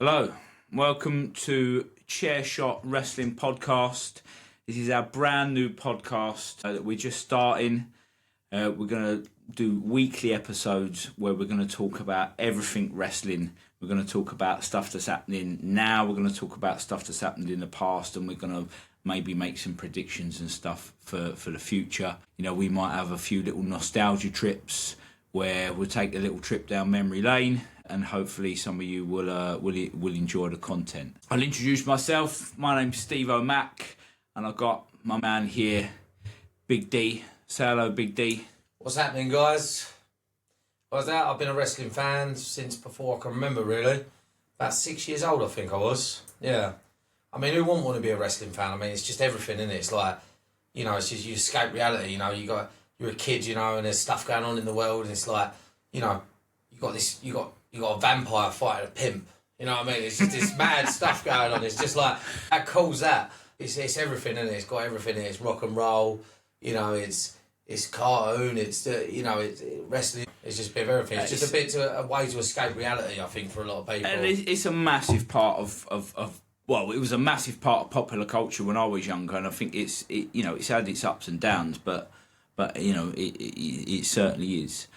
Hello, welcome to Chair Shot Wrestling Podcast. This is our brand new podcast that we're just starting. We're going to do weekly episodes where we're going to talk about everything wrestling. We're going to talk about stuff that's happening now. We're going to talk about stuff that's happened in the past, and we're going to maybe make some predictions and stuff for the future. You know, we might have a few little nostalgia trips where we'll take a little trip down memory lane, and hopefully some of you will enjoy the content. I'll introduce myself. My name's Steve O'Mac, and I've got my man here, Big D. Say hello, Big D. What's happening, guys? What's that? I've been a wrestling fan since before I can remember, really. About 6 years old, I think I was. Yeah. I mean, who wouldn't want to be a wrestling fan? I mean, it's just everything, isn't it? It's like, you know, it's just you escape reality, you know. You're a kid, you know, and there's stuff going on in the world, and it's like, you know, you got a vampire fighting a pimp. You know what I mean? It's just this mad stuff going on. It's just like, how cool's that? It's everything, isn't it? It's got everything in it. It's rock and roll, you know, it's cartoon, it's wrestling. It's just a bit of everything. It's just a way to escape reality, I think, for a lot of people. And it's a massive part of well, it was a massive part of popular culture when I was younger, and I think it's had its ups and downs, but you know, it certainly is.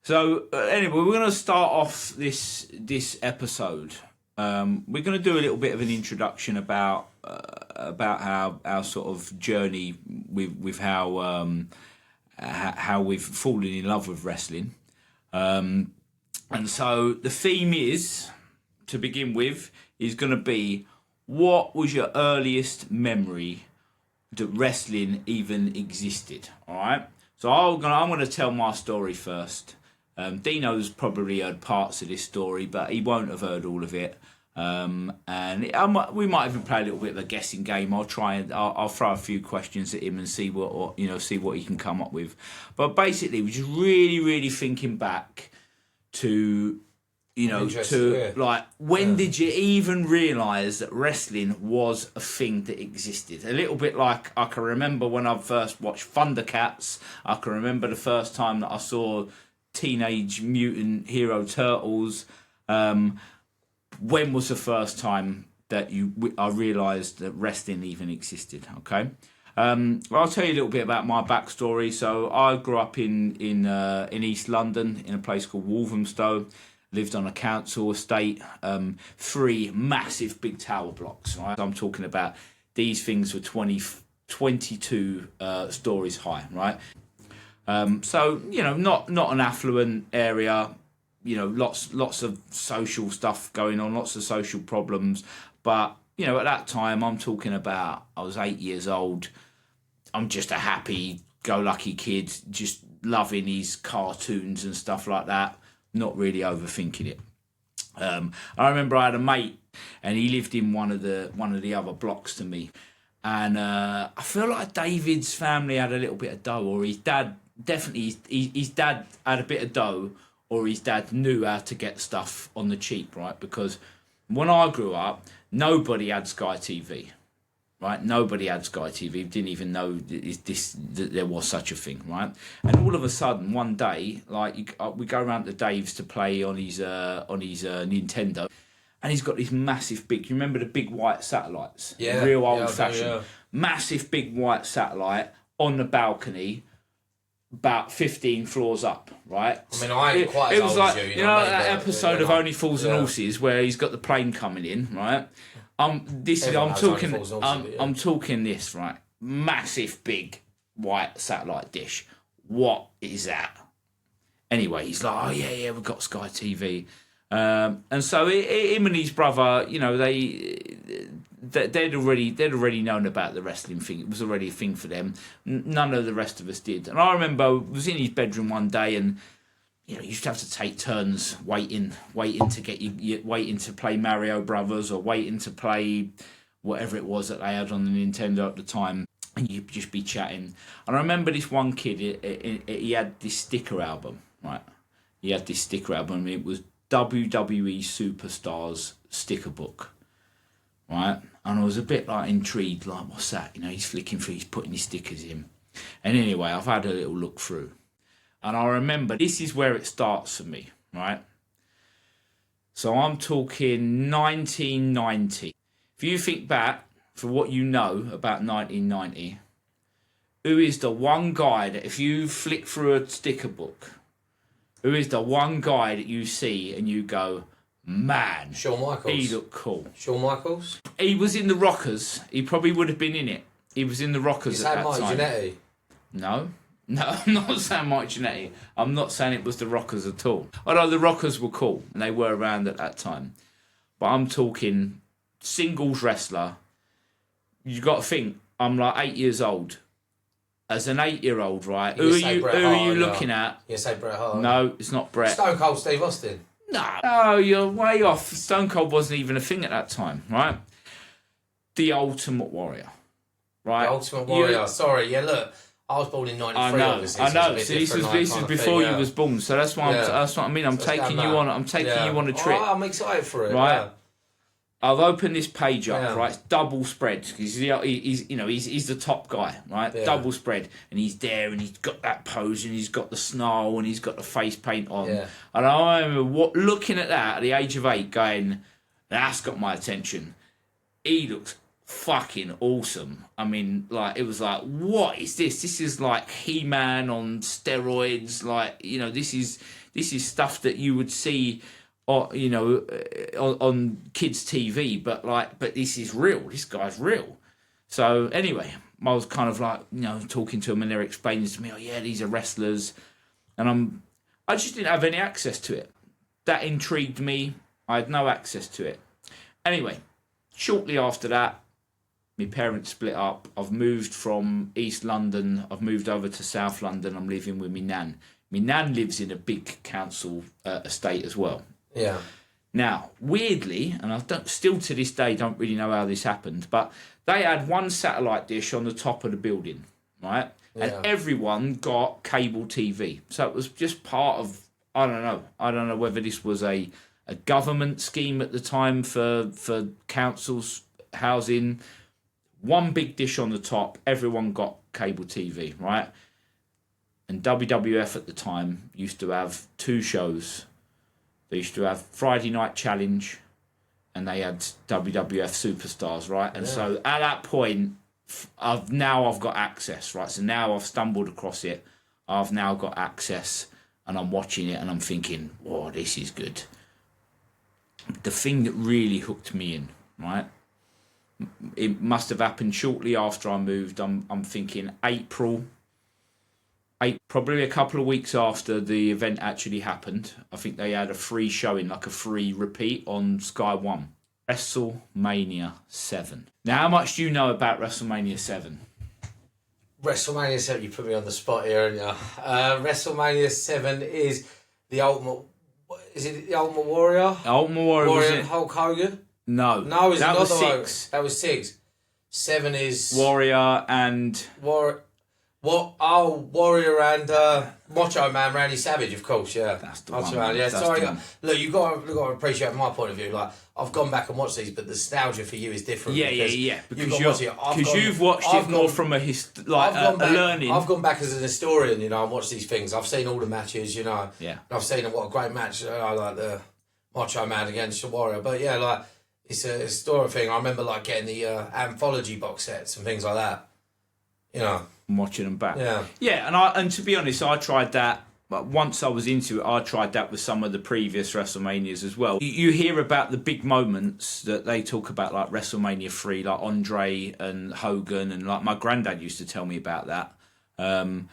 So anyway, we're going to start off this episode. We're going to do a little bit of an introduction about our sort of journey with how we've fallen in love with wrestling. And so the theme is, to begin with, is going to be, what was your earliest memory that wrestling even existed? All right. So I'm going to tell my story first. Dino's probably heard parts of this story, but he won't have heard all of it. We might even play a little bit of a guessing game. I'll throw a few questions at him and see what he can come up with. But basically, we're just really thinking back to, you know, like, when did you even realise that wrestling was a thing that existed? A little bit like, I can remember when I first watched Thundercats. I can remember the first time that I saw Teenage Mutant Hero Turtles. When was the first time that I realised that wrestling even existed? Okay, well, I'll tell you a little bit about my backstory. So I grew up in East London, in a place called Walthamstow. Lived on a council estate, 3 massive big tower blocks. Right? I'm talking about, these things were 22 stories high, right? So, you know, not an affluent area, you know, lots of social stuff going on, lots of social problems. But, you know, at that time, I'm talking about, I was 8 years old. I'm just a happy-go-lucky kid, just loving his cartoons and stuff like that, not really overthinking it. I remember I had a mate, and he lived in one of the other blocks to me. And I feel like David's family had a little bit of dough, or his dad, definitely his dad had a bit of dough, or his dad knew how to get stuff on the cheap, right? Because when I grew up, nobody had Sky TV, right? Nobody had Sky TV. Didn't even know that there was such a thing, right? And all of a sudden, one day, like, we go around to Dave's to play on his Nintendo, and he's got this massive big. You remember the big white satellites? Yeah, real old fashioned, massive big white satellite on the balcony, about 15 floors up, right? I mean, I ain't quite as old as you. You know that episode of Only Fools and Horses where he's got the plane coming in, right? I'm talking this, right? Massive big white satellite dish. What is that? Anyway, he's like, oh yeah, we've got Sky TV. And so him and his brother, you know, they'd already known about the wrestling thing. It was already a thing for them. None of the rest of us did. And I remember I was in his bedroom one day, and, you know, you used to have to take turns waiting to get waiting to play Mario Brothers, or waiting to play whatever it was that they had on the Nintendo at the time, and you'd just be chatting. And I remember this one kid, he had this sticker album, right? He had this sticker album. It was WWE Superstars sticker book, right? And I was a bit like intrigued, like, what's that? You know, he's flicking through, he's putting his stickers in. And anyway, I've had a little look through. And I remember, this is where it starts for me, right? So I'm talking 1990. If you think back for what you know about 1990, who is the one guy that if you flick through a sticker book, who is the one guy that you see and you go, man, Shawn Michaels. he looked cool. Shawn Michaels? He was in the Rockers. He probably would have been in it. He was in the Rockers at that Mike time. Jannetty? No, I'm not saying Mike Jannetty. I'm not saying it was the Rockers at all. Although the Rockers were cool and they were around at that time. But I'm talking singles wrestler. You got to think, I'm like 8 years old. As an 8-year-old, right? Who are you looking at? You say Bret Hart? No, it's not Bret. Stone Cold Steve Austin? No, you're way off. Stone Cold wasn't even a thing at that time, right? The Ultimate Warrior, right? The Ultimate Warrior. Sorry, yeah. Look, I was born in '93. I know. Obviously, So this is before you was born. So that's why that's what I mean. I'm taking you on. I'm taking you on a trip. Oh, I'm excited for it. Right. Yeah. I've opened this page up, right? It's double spread. He's the top guy, right? Yeah. Double spread, and he's there, and he's got that pose, and he's got the snarl, and he's got the face paint on. Yeah. And I remember looking at that at the age of 8, going, "That's got my attention." He looks fucking awesome. I mean, like, it was like, what is this? This is like He-Man on steroids. Like, this is stuff that you would see, or on kids' TV. But this is real. This guy's real. So anyway, I was kind of like, talking to them, and they're explaining to me, oh yeah, these are wrestlers, and I just didn't have any access to it. That intrigued me. I had no access to it. Anyway, shortly after that, my parents split up. I've moved from East London. I've moved over to South London. I'm living with my nan. My nan lives in a big council estate as well. Yeah. Now, weirdly, and still to this day don't really know how this happened, but they had one satellite dish on the top of the building, right? Yeah. And everyone got cable TV. So it was just part of, I don't know whether this was a government scheme at the time for councils housing. One big dish on the top, everyone got cable TV, right? And WWF at the time used to have 2 shows. They used to have Friday Night Challenge, and they had WWF Superstars, right? And so at that point, I've got access, right? So now I've stumbled across it. I've now got access, and I'm watching it, and I'm thinking, whoa, this is good. The thing that really hooked me in, right? It must have happened shortly after I moved. I'm thinking April, probably a couple of weeks after the event actually happened. I think they had a free showing, like a free repeat on Sky 1. WrestleMania 7. Now, how much do you know about WrestleMania 7? WrestleMania 7, you put me on the spot here, haven't you? WrestleMania 7 is the Ultimate... Is it the Ultimate Warrior? Ultimate Warrior was and Hulk Hogan? No. No, is that it was not 6. That was 6. 7 is... Warrior and... Warrior and Macho Man Randy Savage, of course, yeah. That's the one. Man, yeah. That's Sorry, the one. Look, you've got to appreciate from my point of view. Like, I've gone back and watched these, but the nostalgia for you is different. Yeah. Because you've watched it more from a learning. I've gone back as an historian, and watched these things. I've seen all the matches, Yeah. And I've seen what a great match, like the Macho Man against the Warrior. But yeah, like, it's a historic thing. I remember like getting the anthology box sets and things like that. And watching them back. Yeah. And to be honest, I tried that. But once I was into it, I tried that with some of the previous WrestleManias as well. You hear about the big moments that they talk about, like WrestleMania 3, like Andre and Hogan, and like my granddad used to tell me about that. And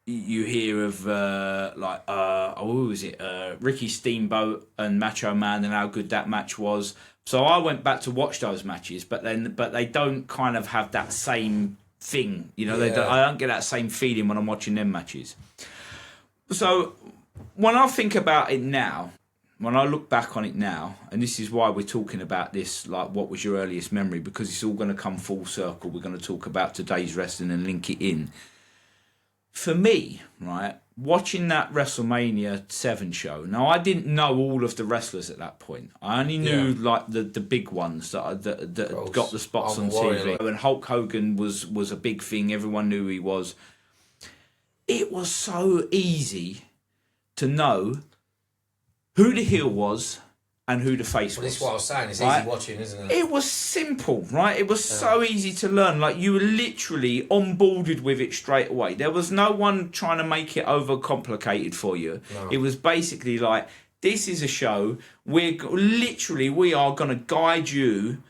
you hear of who was it? Ricky Steamboat and Macho Man, and how good that match was. So I went back to watch those matches, but they don't kind of have that same thing, I don't get that same feeling when I'm watching them matches. So when I think about it now, when I look back on it now, and this is why we're talking about this, like, what was your earliest memory, because it's all going to come full circle. We're going to talk about today's wrestling and link it in. For me, right, watching that WrestleMania 7 show, now I didn't know all of the wrestlers at that point. I only knew like the big ones that got the spots on TV. And Hulk Hogan was a big thing. Everyone knew who he was. It was so easy to know who the heel was and who the face Well, was. this is what I was saying. It's right? easy watching, isn't it? It was simple, right? It was so easy to learn. Like, you were literally onboarded with it straight away. There was no one trying to make it overcomplicated for you. No. It was basically like, this is a show. We are going to guide you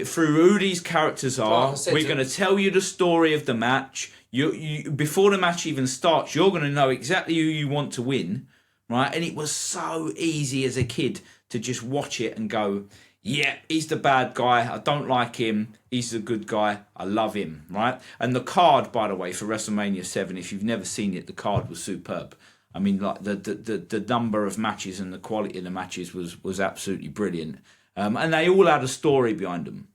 through who these characters are. We're going to tell you the story of the match. You before the match even starts, you're going to know exactly who you want to win, right? And it was so easy as a kid to just watch it and go, yeah, he's the bad guy. I don't like him. He's the good guy. I love him, right? And the card, by the way, for WrestleMania 7, if you've never seen it, the card was superb. I mean, like the number of matches and the quality of the matches was absolutely brilliant. And they all had a story behind them,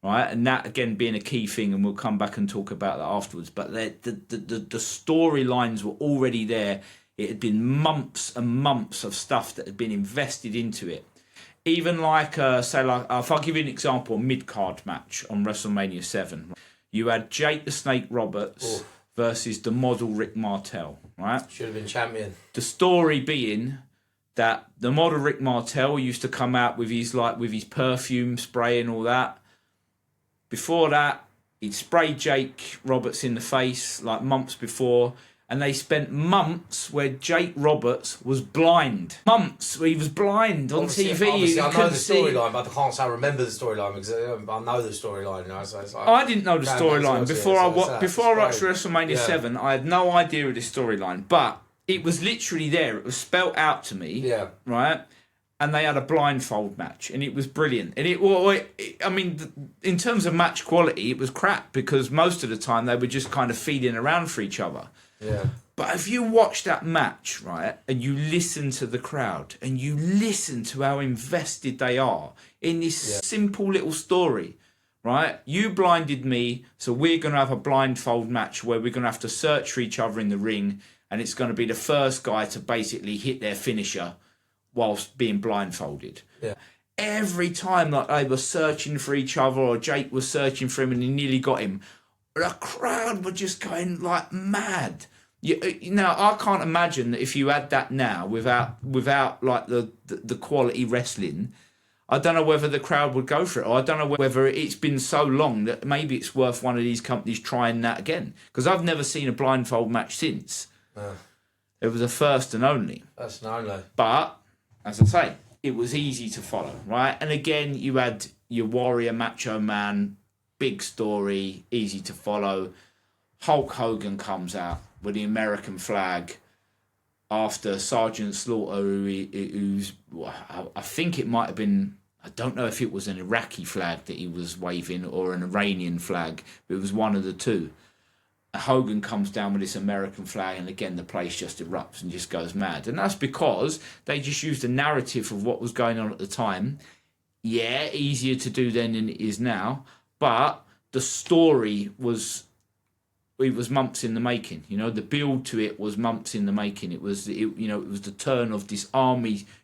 right? And that, again, being a key thing, and we'll come back and talk about that afterwards. But the storylines were already there. It had been months and months of stuff that had been invested into it. Even like, if I'll give you an example, a mid-card match on WrestleMania 7. You had Jake the Snake Roberts versus the model Rick Martel, right? Should have been champion. The story being that the model Rick Martel used to come out with his perfume spray and all that. Before that, he'd sprayed Jake Roberts in the face like months before. And they spent months where Jake Roberts was blind. Months where he was blind on TV. Obviously, I know the storyline, but I can't say I remember the storyline because I know the storyline. You know, so it's like, I didn't know the storyline before I watched WrestleMania 7. I had no idea of this storyline, but it was literally there. It was spelt out to me. Yeah. Right. And they had a blindfold match, and it was brilliant. And I mean, in terms of match quality, it was crap because most of the time they were just kind of feeding around for each other. Yeah. But if you watch that match, right, and you listen to the crowd and you listen to how invested they are in this simple little story, right? You blinded me, so we're going to have a blindfold match where we're going to have to search for each other in the ring, and it's going to be the first guy to basically hit their finisher whilst being blindfolded. Yeah. Every time like they were searching for each other or Jake was searching for him and he nearly got him, the crowd were just going like mad. Now, I can't imagine that if you had that now without like the quality wrestling, I don't know whether the crowd would go for it, or I don't know whether it's been so long that maybe it's worth one of these companies trying that again. Because I've never seen a blindfold match since. It was a first and only. First and only. But, as I say, it was easy to follow, right? And again, you had your Warrior Macho Man, big story, easy to follow. Hulk Hogan comes out with the American flag after Sergeant Slaughter, who's I think it might have been, I don't know if it was an Iraqi flag that he was waving or an Iranian flag, but it was one of the two. Hogan comes down with this American flag, and again the place just erupts and just goes mad. And that's because they just used the narrative of what was going on at the time. Yeah, easier to do then than it is now, but the story was months in the making. You know, the build to it was months in the making. It was the turn of this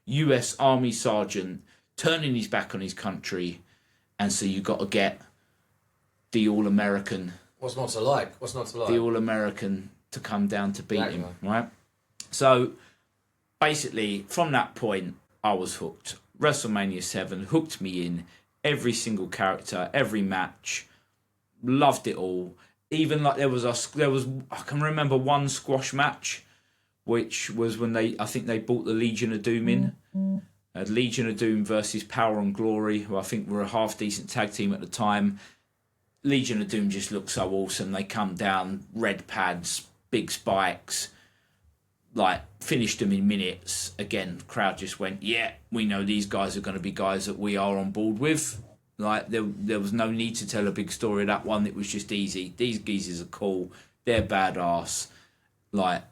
US Army sergeant turning his back on his country, and so you got to get the All-American. What's not to like? The All-American to come down to beat him, right? So basically, from that point, I was hooked. WrestleMania 7 hooked me in. Every single character, every match, loved it all. Even like there was I can remember one squash match, which was when I think they brought the Legion of Doom in. Legion of Doom versus Power and Glory, who I think were a half decent tag team at the time. Legion of Doom just looked so awesome. They come down, red pads, big spikes, like finished them in minutes. Again, the crowd just went, yeah, we know these guys are going to be guys that we are on board with. Like there was no need to tell a big story of that one. It was just easy. These geezers are cool. They're badass. Like,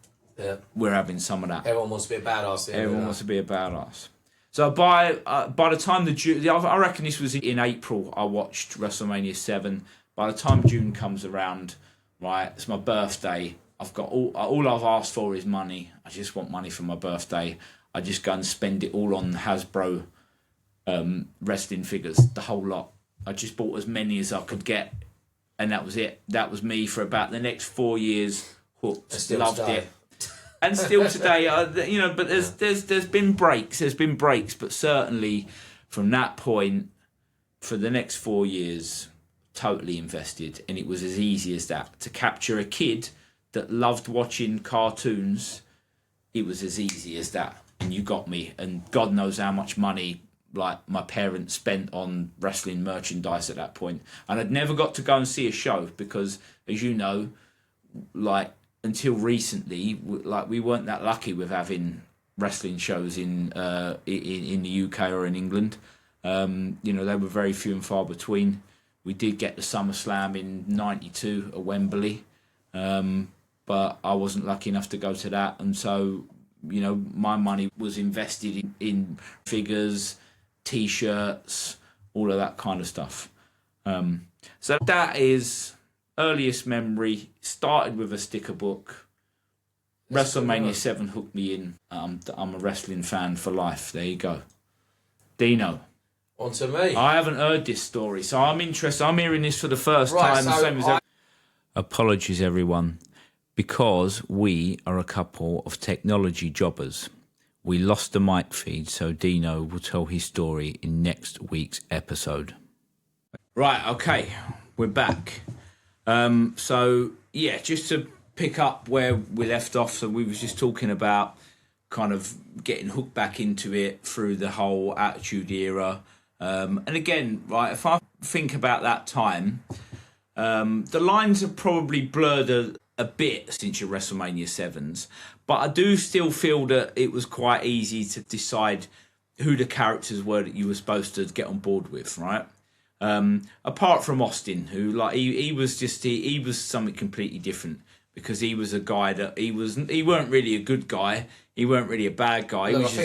we're having some of that. Everyone wants to be a badass. Everyone wants to be a badass. So by the time I reckon this was in April, I watched WrestleMania 7. By the time June comes around, right, it's my birthday. I've got all I've asked for is money. I just want money for my birthday. I just go and spend it all on Hasbro wrestling figures, the whole lot. I just bought as many as I could get, and that was it. That was me for about the next 4 years. Hooked, loved it. And still today, but there's been breaks. There's been breaks, but certainly from that point, for the next 4 years, totally invested, and it was as easy as that. To capture a kid that loved watching cartoons, it was as easy as that, and you got me. And God knows how much money like my parents spent on wrestling merchandise at that point. And I'd never got to go and see a show because, as you know, like until recently, like we weren't that lucky with having wrestling shows in the UK or in England. They were very few and far between. We did get the SummerSlam in '92 at Wembley, but I wasn't lucky enough to go to that, and so my money was invested in figures, T-shirts, all of that kind of stuff. So that is earliest memory. Started with a sticker book. WrestleMania 7 hooked me in. I'm a wrestling fan for life. There you go. Dino. On to me. I haven't heard this story, so I'm interested. I'm hearing this for the first time. Apologies, everyone, because we are a couple of technology jobbers. We lost the mic feed, so Dino will tell his story in next week's episode. Right, okay, we're back. Just to pick up where we left off, so we was just talking about kind of getting hooked back into it through the whole Attitude Era. And again, right, if I think about that time, the lines have probably blurred a bit since your WrestleMania 7s, but I do still feel that it was quite easy to decide who the characters were that you were supposed to get on board with, right? Apart from Austin, who he was something completely different, because he was a guy that he weren't really a good guy. He weren't really a bad guy. He was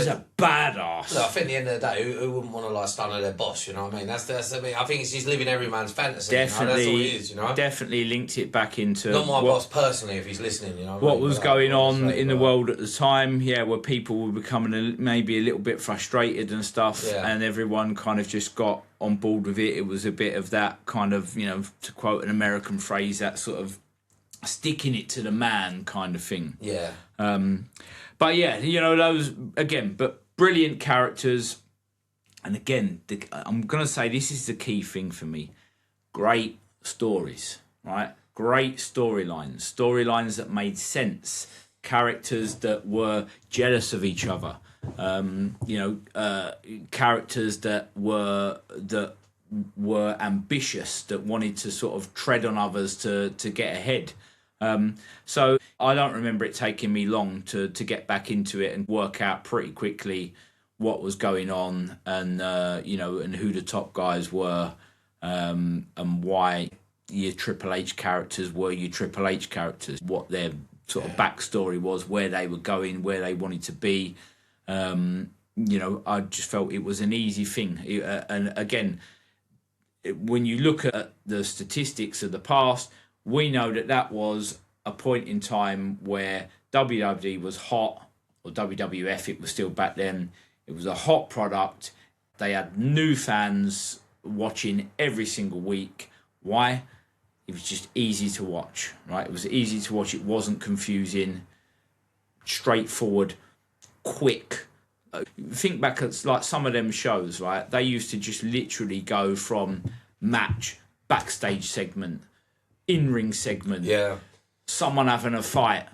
a badass. Look, I think at the end of the day, who wouldn't want to stun their boss? You know what I mean? That's I mean, I think it's just living every man's fantasy. Definitely, that's all it is. Definitely linked it back into not my boss personally, if he's listening. What was going on in the world at the time? Yeah, where people were becoming maybe a little bit frustrated and stuff, and everyone kind of just got on board with it. It was a bit of that kind of, to quote an American phrase, that sort of sticking it to the man kind of thing. Yeah. But yeah, those again, but brilliant characters. And again, I'm going to say this is the key thing for me. Great stories, right? Great storylines that made sense. Characters that were jealous of each other. Characters that were ambitious, that wanted to sort of tread on others to get ahead. So I don't remember it taking me long to get back into it and work out pretty quickly what was going on, and and who the top guys were, and why your Triple H characters were your Triple H characters, what their sort of backstory was, where they were going, where they wanted to be. I just felt it was an easy thing. And again, when you look at the statistics of the past, we know that was a point in time where WWE was hot, or WWF, it was still back then. It was a hot product. They had new fans watching every single week. Why? It was just easy to watch, right? It was easy to watch. It wasn't confusing, straightforward, quick. Think back at like some of them shows, right? They used to just literally go from match, backstage segment, in-ring segment, someone having a fight,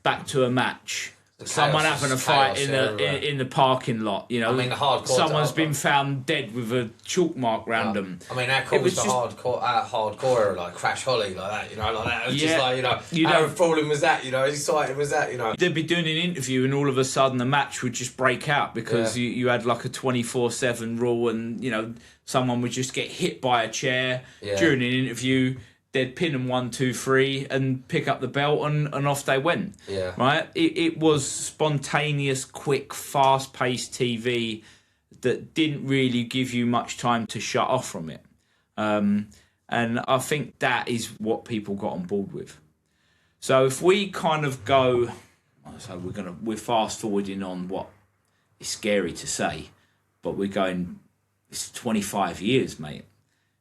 back to a match, someone having a fight in the parking lot. I mean, the hardcore. Someone's been found dead with a chalk mark round them. I mean, how cool was the hardcore era, like Crash Holly, like that, like that. It was just like, how enthralling was that, exciting was that, They'd be doing an interview and all of a sudden the match would just break out because you had like a 24/7 rule, and, someone would just get hit by a chair during an interview. They'd pin them 1, 2, 3 and pick up the belt and off they went. Yeah. Right? It was spontaneous, quick, fast-paced TV that didn't really give you much time to shut off from it. And I think that is what people got on board with. So if we kind of go, so we're fast forwarding on what is scary to say, but we're going, it's 25 years, mate.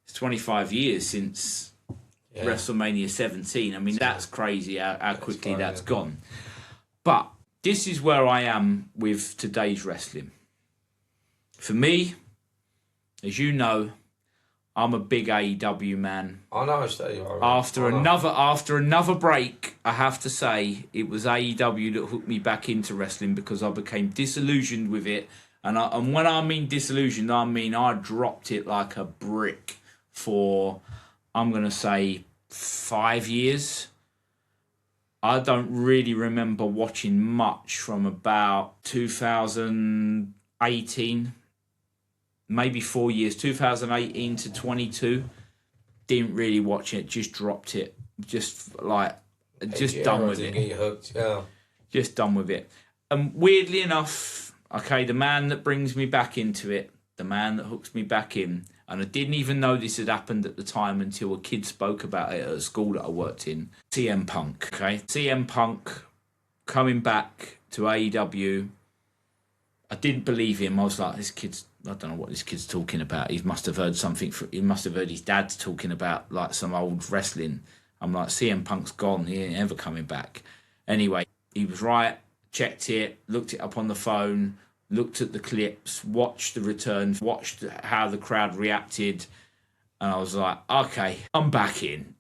It's 25 years since WrestleMania 17. I mean, that's crazy how quickly that's gone. But this is where I am with today's wrestling. For me, as you know, I'm a big AEW man. I know, Steve. After another break, I have to say it was AEW that hooked me back into wrestling because I became disillusioned with it. And when I mean disillusioned, I mean I dropped it like a brick for, I'm going to say, 5 years. I don't really remember watching much from about 2018. Maybe 4 years, 2018 to 22. Didn't really watch it, just dropped it. Just done with it. Get hooked, yeah. Just done with it. And weirdly enough, okay, the man that brings me back into it, the man that hooks me back in, and I didn't even know this had happened at the time until a kid spoke about it at a school that I worked in, CM Punk, okay? CM Punk coming back to AEW. I didn't believe him. I was like, I don't know what this kid's talking about. He must have heard something. He must have heard his dad talking about like some old wrestling. I'm like, CM Punk's gone. He ain't ever coming back. Anyway, he was right. Checked it. Looked it up on the phone. Looked at the clips. Watched the return. Watched how the crowd reacted. And I was like, okay, I'm back in.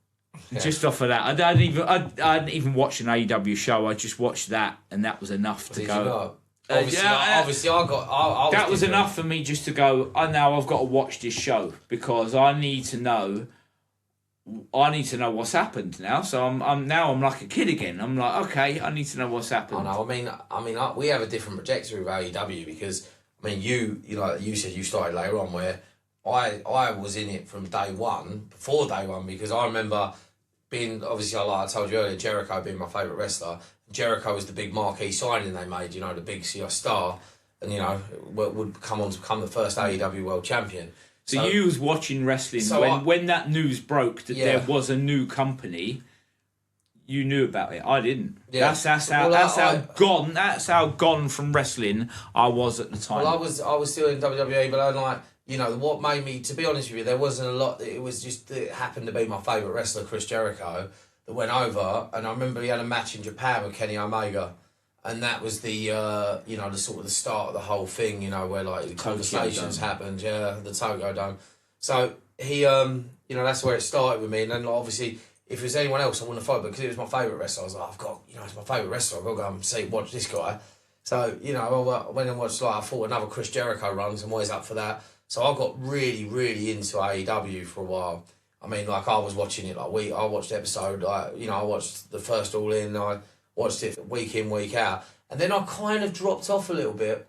Yeah. Just off of that, I hadn't even watched an AEW show. I just watched that, and that was enough to go. Obviously, I that was enough for me just to go. Now I've got to watch this show because I need to know. I need to know what's happened now. So I'm like a kid again. I'm like, okay, I need to know what's happened. I know. we have a different trajectory with AEW because you like you said you started later on where I was in it from before day one because I remember being obviously like I told you earlier, Jericho being my favourite wrestler. Jericho was the big marquee signing they made, the big star, and would come on to become the first AEW World Champion. So you was watching wrestling when that news broke that there was a new company. You knew about it. I didn't. Yeah. That's how gone from wrestling I was at the time. Well, I was still in WWE, but I'm like. What made me, to be honest with you, there wasn't a lot. It was just, it happened to be my favourite wrestler, Chris Jericho, that went over. And I remember he had a match in Japan with Kenny Omega. And that was the, the sort of the start of the whole thing, where like the conversations happened. Yeah, the Tokyo Dome. So he, that's where it started with me. And then obviously, if it was anyone else, I wouldn't have followed. But because it was my favourite wrestler, I was like, it's my favourite wrestler. I've got to go and watch this guy. So, I went and watched, I thought another Chris Jericho runs. I'm always up for that. So I got really, really into AEW for a while. I was watching it I watched the episode, I watched the first All In, I watched it week in, week out. And then I kind of dropped off a little bit.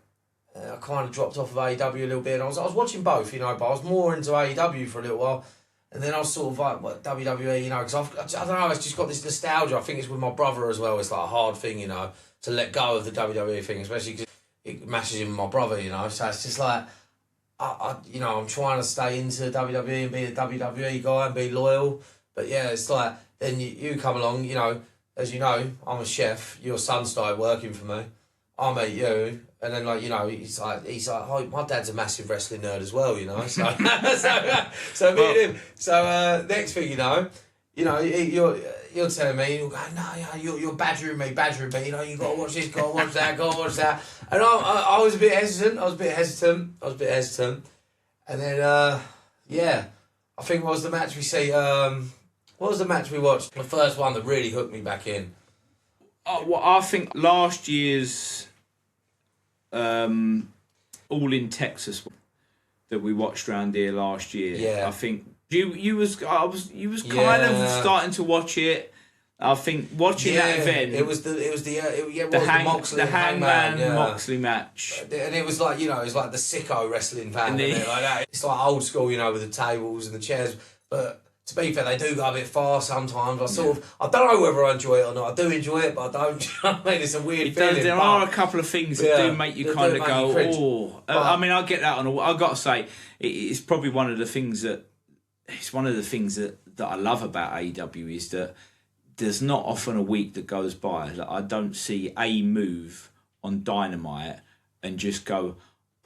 I kind of dropped off of AEW a little bit. And I was watching both, but I was more into AEW for a little while. And then I was sort of like, WWE, because I don't know, it's just got this nostalgia. I think it's with my brother as well. It's like a hard thing, to let go of the WWE thing, especially because it matches in with my brother, So it's just like... I'm trying to stay into WWE and be a WWE guy and be loyal. But yeah, it's like, then you come along, as you know, I'm a chef. Your son started working for me. I met you. And then, he's like, oh, my dad's a massive wrestling nerd as well, So, so me and him. So, next thing you're telling me, you're going, no, you're badgering me, you got to watch this, got to watch that. And I was a bit hesitant. And then, I think what was the match we see, what was the match we watched? The first one that really hooked me back in. I think last year's All in Texas that we watched around here last year. Yeah. I think you was kind of starting to watch it. I think watching that event. It was the Hangman Moxley match, and it was like it was like the sicko wrestling fan, like that. It's like old school, with the tables and the chairs. But to be fair, they do go a bit far sometimes. I don't know whether I enjoy it or not. I do enjoy it, but I don't. It's a weird feeling. There are a couple of things that do make you kind of go, oh. I get that I got to say, it's probably one of the things that. It's one of the things that I love about AEW is that there's not often a week that goes by that I don't see a move on Dynamite and just go,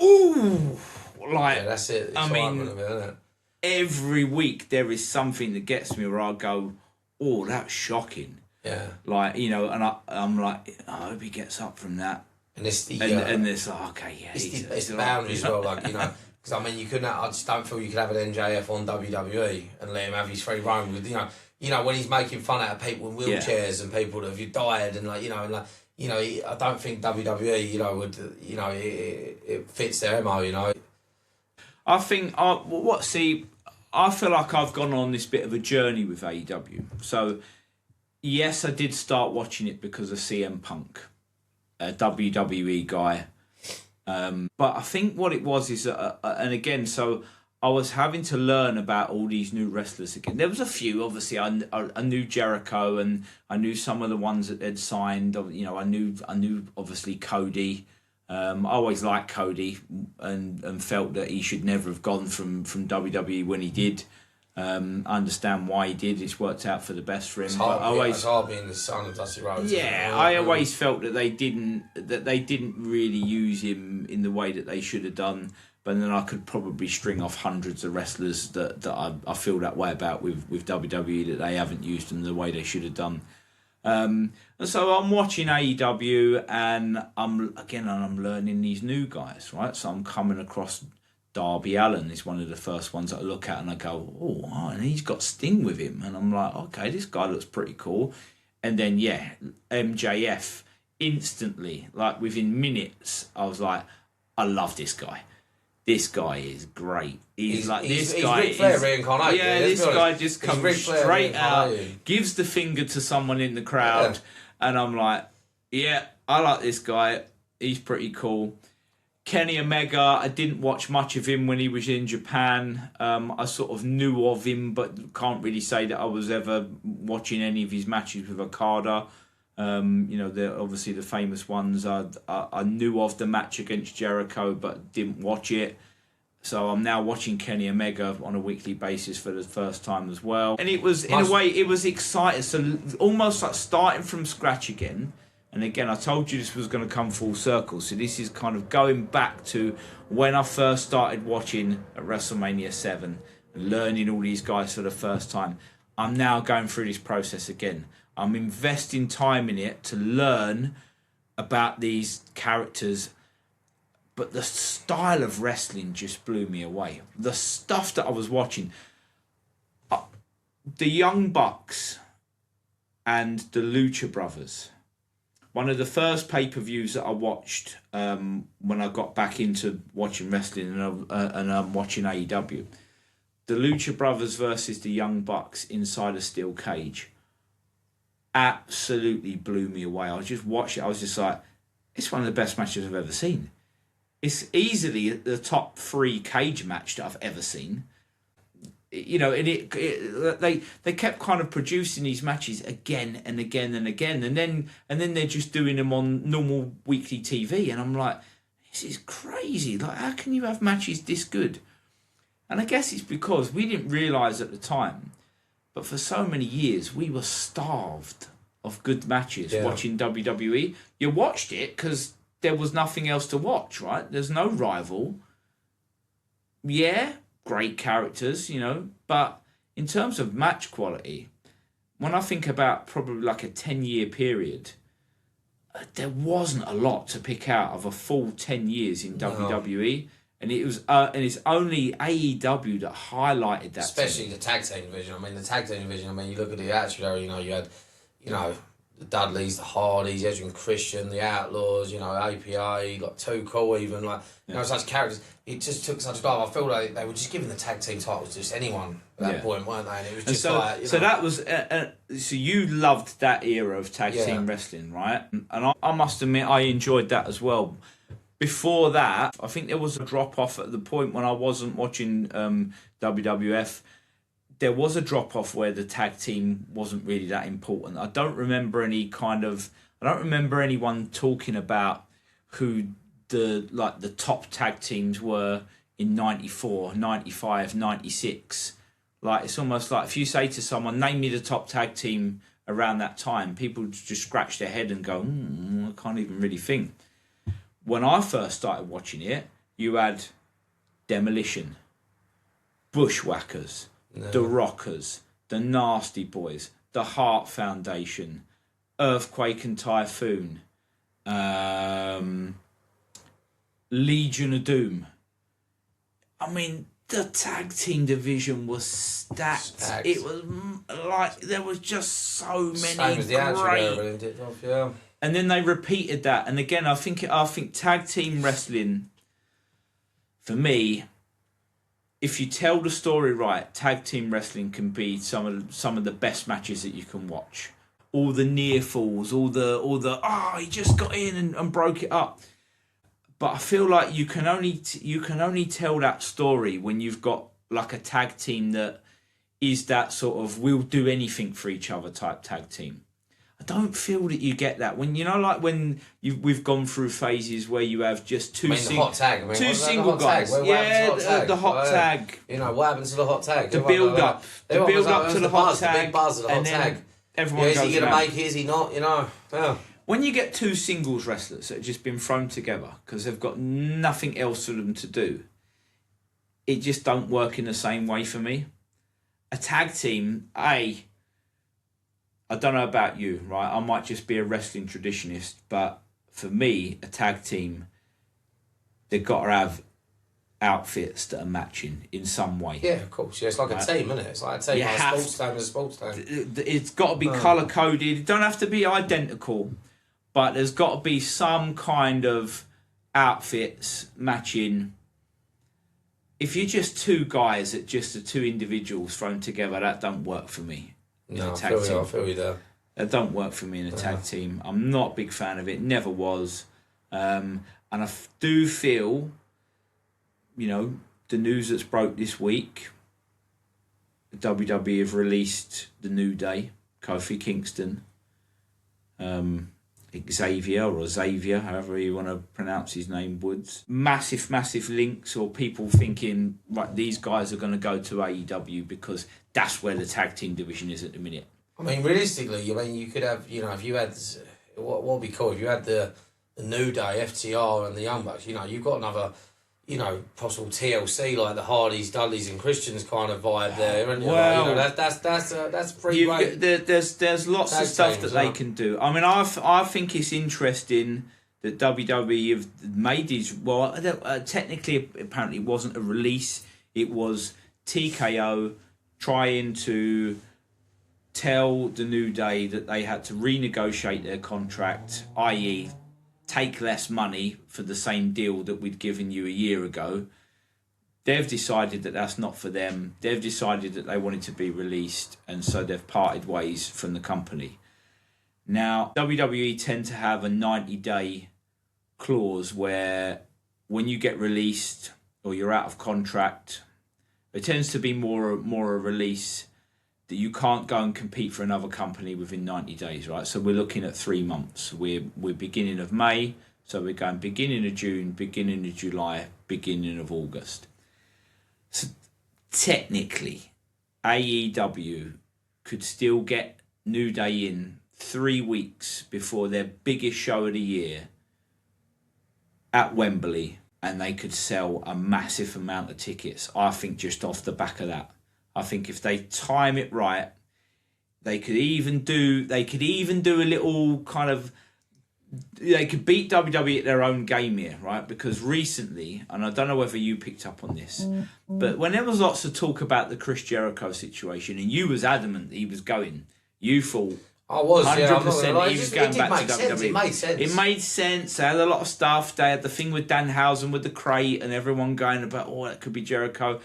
ooh, that's it. Isn't it? Every week there is something that gets me where I go, oh, that's shocking. Yeah. Like, you know, and I'm like, I hope he gets up from that. And it's the and it's like, okay, yeah, it's the boundaries as well, like, you know, because I mean, you couldn't. I just don't feel you could have an MJF on WWE and let him have his free roam with, you know, when he's making fun out of people in wheelchairs and people that have died and like, I don't think WWE, would, it fits their MO, I think I feel like I've gone on this bit of a journey with AEW. So yes, I did start watching it because of CM Punk, a WWE guy. But I think what it was is, and again, so I was having to learn about all these new wrestlers again. There was a few, obviously. I knew Jericho, and I knew some of the ones that they'd signed. You know, I knew obviously Cody. I always liked Cody, and felt that he should never have gone from WWE when he did. I understand why he did. It's worked out for the best for him. It's hard being the son of Dusty Rhodes. Yeah, I always felt that they didn't really use him in the way that they should have done. But then I could probably string off hundreds of wrestlers that I feel that way about with WWE, that they haven't used them the way they should have done. And so I'm watching AEW, and I'm learning these new guys, right? So I'm coming across Darby Allin is one of the first ones that I look at, and I go, oh, and he's got Sting with him, and I'm like, okay, this guy looks pretty cool. And then MJF, instantly, like within minutes, I was like, I love this guy. This guy is great. He's Ric Flair reincarnated. Yeah, this guy just comes straight out, gives the finger to someone in the crowd, and I'm like, yeah, I like this guy. He's pretty cool. Kenny Omega, I didn't watch much of him when he was in Japan. I sort of knew of him, but can't really say that I was ever watching any of his matches with Okada. Obviously the famous ones. I knew of the match against Jericho, but didn't watch it. So I'm now watching Kenny Omega on a weekly basis for the first time as well. And it was, in a way, it was exciting. So almost like starting from scratch again. And again, I told you this was going to come full circle. So this is kind of going back to when I first started watching at WrestleMania 7 and learning all these guys for the first time. I'm now going through this process again. I'm investing time in it to learn about these characters. But the style of wrestling just blew me away. The stuff that I was watching. The Young Bucks and the Lucha Brothers. One of the first pay-per-views that I watched when I got back into watching wrestling and watching AEW. The Lucha Brothers versus the Young Bucks inside a steel cage. Absolutely blew me away. I just watched it. I was just like, it's one of the best matches I've ever seen. It's easily the top 3 cage match that I've ever seen. You know, and they kept kind of producing these matches again and again and again, and then they're just doing them on normal weekly TV, and I'm like, this is crazy. Like, how can you have matches this good? And I guess it's because we didn't realise at the time, but for so many years we were starved of good matches watching WWE. You watched it because there was nothing else to watch, right? There's no rival. Yeah, great characters, but in terms of match quality, when I think about probably like a 10-year period, there wasn't a lot to pick out of a full 10 years in WWE. And it was, and it's only AEW that highlighted that. Especially the tag team division. I mean, the tag team division. I mean, you look at the Attitude Era. You had, the Dudleys, the Hardys, Edge and Christian, the Outlaws. APA, like Too Cool, even such characters. It just took such a dive. I feel like they were just giving the tag team titles to just anyone at that point, weren't they? And it was just so that was. So you loved that era of tag team wrestling, right? And I must admit, I enjoyed that as well. Before that, I think there was a drop-off at the point when I wasn't watching WWF. There was a drop-off where the tag team wasn't really that important. I don't remember anyone talking about who the top tag teams were in 94, 95, 96. Like, it's almost like if you say to someone, name me the top tag team around that time, people just scratch their head and go, I can't even really think. When I first started watching it, you had Demolition, Bushwhackers, The Rockers, The Nasty Boys, The Hart Foundation, Earthquake and Typhoon, Legion of Doom. I mean, the tag team division was stacked. It was like there was just so many Same as the great. Yeah. And then they repeated that, and again, I think tag team wrestling, for me, if you tell the story right, tag team wrestling can be some of the best matches that you can watch. All the near falls, all the he just got in and broke it up. But I feel like you can only tell that story when you've got like a tag team that is that sort of we'll do anything for each other type tag team. I don't feel that you get that when we've gone through phases where you have just two single guys. The hot tag. You know what happened to the hot tag? The build up to the hot tag. The big buzz of the hot tag. Everyone is goes he going to make it? Is he not? You know. Yeah. When you get two singles wrestlers that have just been thrown together because they've got nothing else for them to do, it just don't work in the same way for me. A tag team, I don't know about you, right? I might just be a wrestling traditionist, but for me, a tag team, they've got to have outfits that are matching in some way. Yeah, of course. Yeah, it's like a team, isn't it? It's like a team. Like a sports team is a sports team. It's got to be colour coded. It don't have to be identical, but there's got to be some kind of outfits matching. If you're just two guys that just are two individuals thrown together, that don't work for me. No, I feel you there. That don't work for me in a tag team. I'm not a big fan of it. Never was. And I do feel, the news that's broke this week, WWE have released the New Day, Kofi Kingston, Xavier, however you want to pronounce his name, Woods. Massive links, or people thinking, right, these guys are going to go to AEW because that's where the tag team division is at the minute. I mean, realistically, you could have, if you had, what would be cool, if you had the New Day, FTR and the Young Bucks, you've got another, possible TLC like the Hardys, Dudleys and Christians kind of vibe there. And, that's pretty great. There's lots of stuff that they can do. I mean, I think it's interesting that WWE have made these. Well, technically, apparently, it wasn't a release. It was TKO trying to tell the New Day that they had to renegotiate their contract, i.e., take less money for the same deal that we'd given you a year ago. They've decided that that's not for them. They've decided that they wanted to be released, and so they've parted ways from the company. Now, WWE tend to have a 90-day clause where when you get released or you're out of contract, it tends to be more a release that you can't go and compete for another company within 90 days, right? So we're looking at 3 months. We're beginning of May, so we're going beginning of June, beginning of July, beginning of August. So technically, AEW could still get New Day in 3 weeks before their biggest show of the year at Wembley, and they could sell a massive amount of tickets, I think, just off the back of that. I think if they time it right, they could even do a little kind of. They could beat WWE at their own game here, right? Because recently, and I don't know whether you picked up on this, but when there was lots of talk about the Chris Jericho situation, and you was adamant that he was going, you thought I was 100% he was going back to WWE. It made sense. It made sense. They had a lot of stuff. They had the thing with Danhausen with the crate, and everyone going about, that could be Jericho.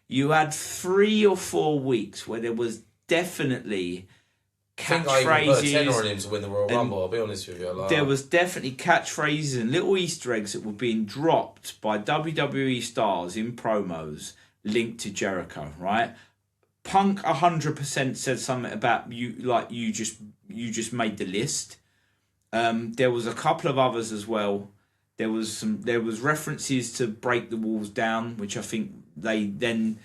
You had 3 or 4 weeks where there was definitely catchphrases. I even put a tenner on him to win the Royal Rumble, I'll be honest with you. There was definitely catchphrases and little Easter eggs that were being dropped by WWE stars in promos linked to Jericho, right? Punk 100% said something about you, like you just made the list. There was a couple of others as well. There was references to Break the Walls Down, which I think they then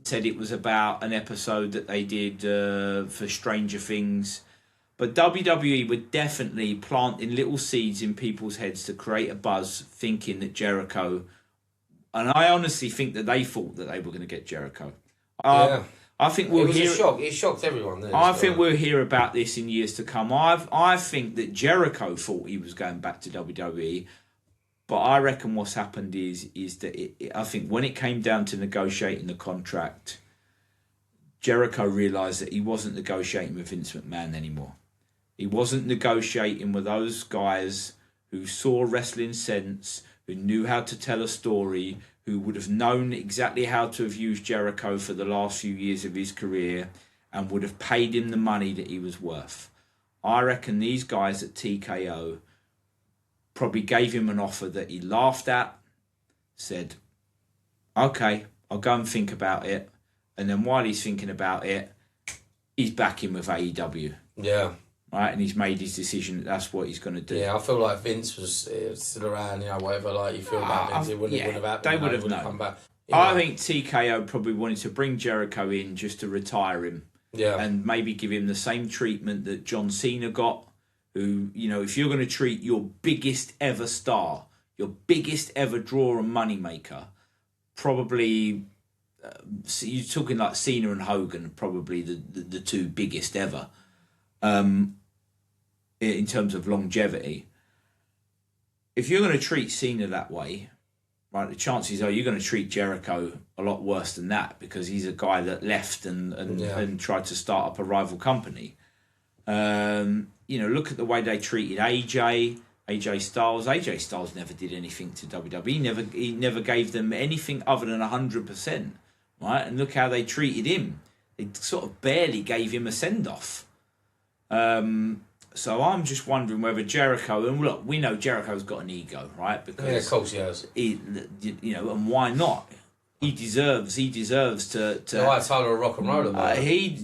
said it was about an episode that they did for Stranger Things. But WWE were definitely planting little seeds in people's heads to create a buzz, thinking that Jericho... And I honestly think that they thought that they were going to get Jericho. Yeah. I think It we'll was hear. a shock. It shocked everyone. I think we'll hear about this in years to come. I think that Jericho thought he was going back to WWE, but I reckon what's happened is that I think when it came down to negotiating the contract, Jericho realised that he wasn't negotiating with Vince McMahon anymore. He wasn't negotiating with those guys who saw wrestling sense, who knew how to tell a story, who would have known exactly how to have used Jericho for the last few years of his career and would have paid him the money that he was worth. I reckon these guys at TKO probably gave him an offer that he laughed at, said, okay, I'll go and think about it. And then while he's thinking about it, he's back in with AEW. Yeah. Right, and he's made his decision that that's what he's going to do. Yeah, I feel like Vince was still around, whatever, like you feel about Vince, it wouldn't have happened. They would have known. Come back. I think TKO probably wanted to bring Jericho in just to retire him. Yeah. And maybe give him the same treatment that John Cena got, who, if you're going to treat your biggest ever star, your biggest ever draw and moneymaker, probably, you're talking like Cena and Hogan, probably the two biggest ever. In terms of longevity, if you're going to treat Cena that way, right, the chances are you're going to treat Jericho a lot worse than that, because he's a guy that left and tried to start up a rival company. Look at the way they treated AJ Styles. AJ Styles never did anything to WWE. He never gave them anything other than 100%, right? And look how they treated him. They sort of barely gave him a send-off. So I'm just wondering whether Jericho, and look, we know Jericho's got an ego, right? Because of course he has. And why not? He deserves to. The White Tyler of rock and roll.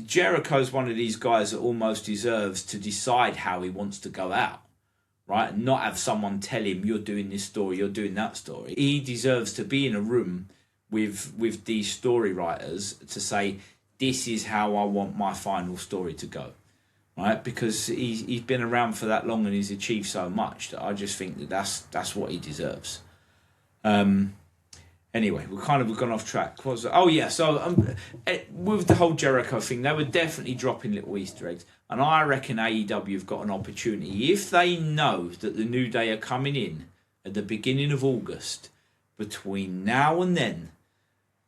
Jericho's one of these guys that almost deserves to decide how he wants to go out, right? And not have someone tell him, you're doing this story, you're doing that story. He deserves to be in a room with these story writers to say, this is how I want my final story to go. Right, because he's been around for that long and he's achieved so much that I just think that's what he deserves. Anyway, we've gone off track. So with the whole Jericho thing, they were definitely dropping little Easter eggs, and I reckon AEW have got an opportunity if they know that the New Day are coming in at the beginning of August. Between now and then,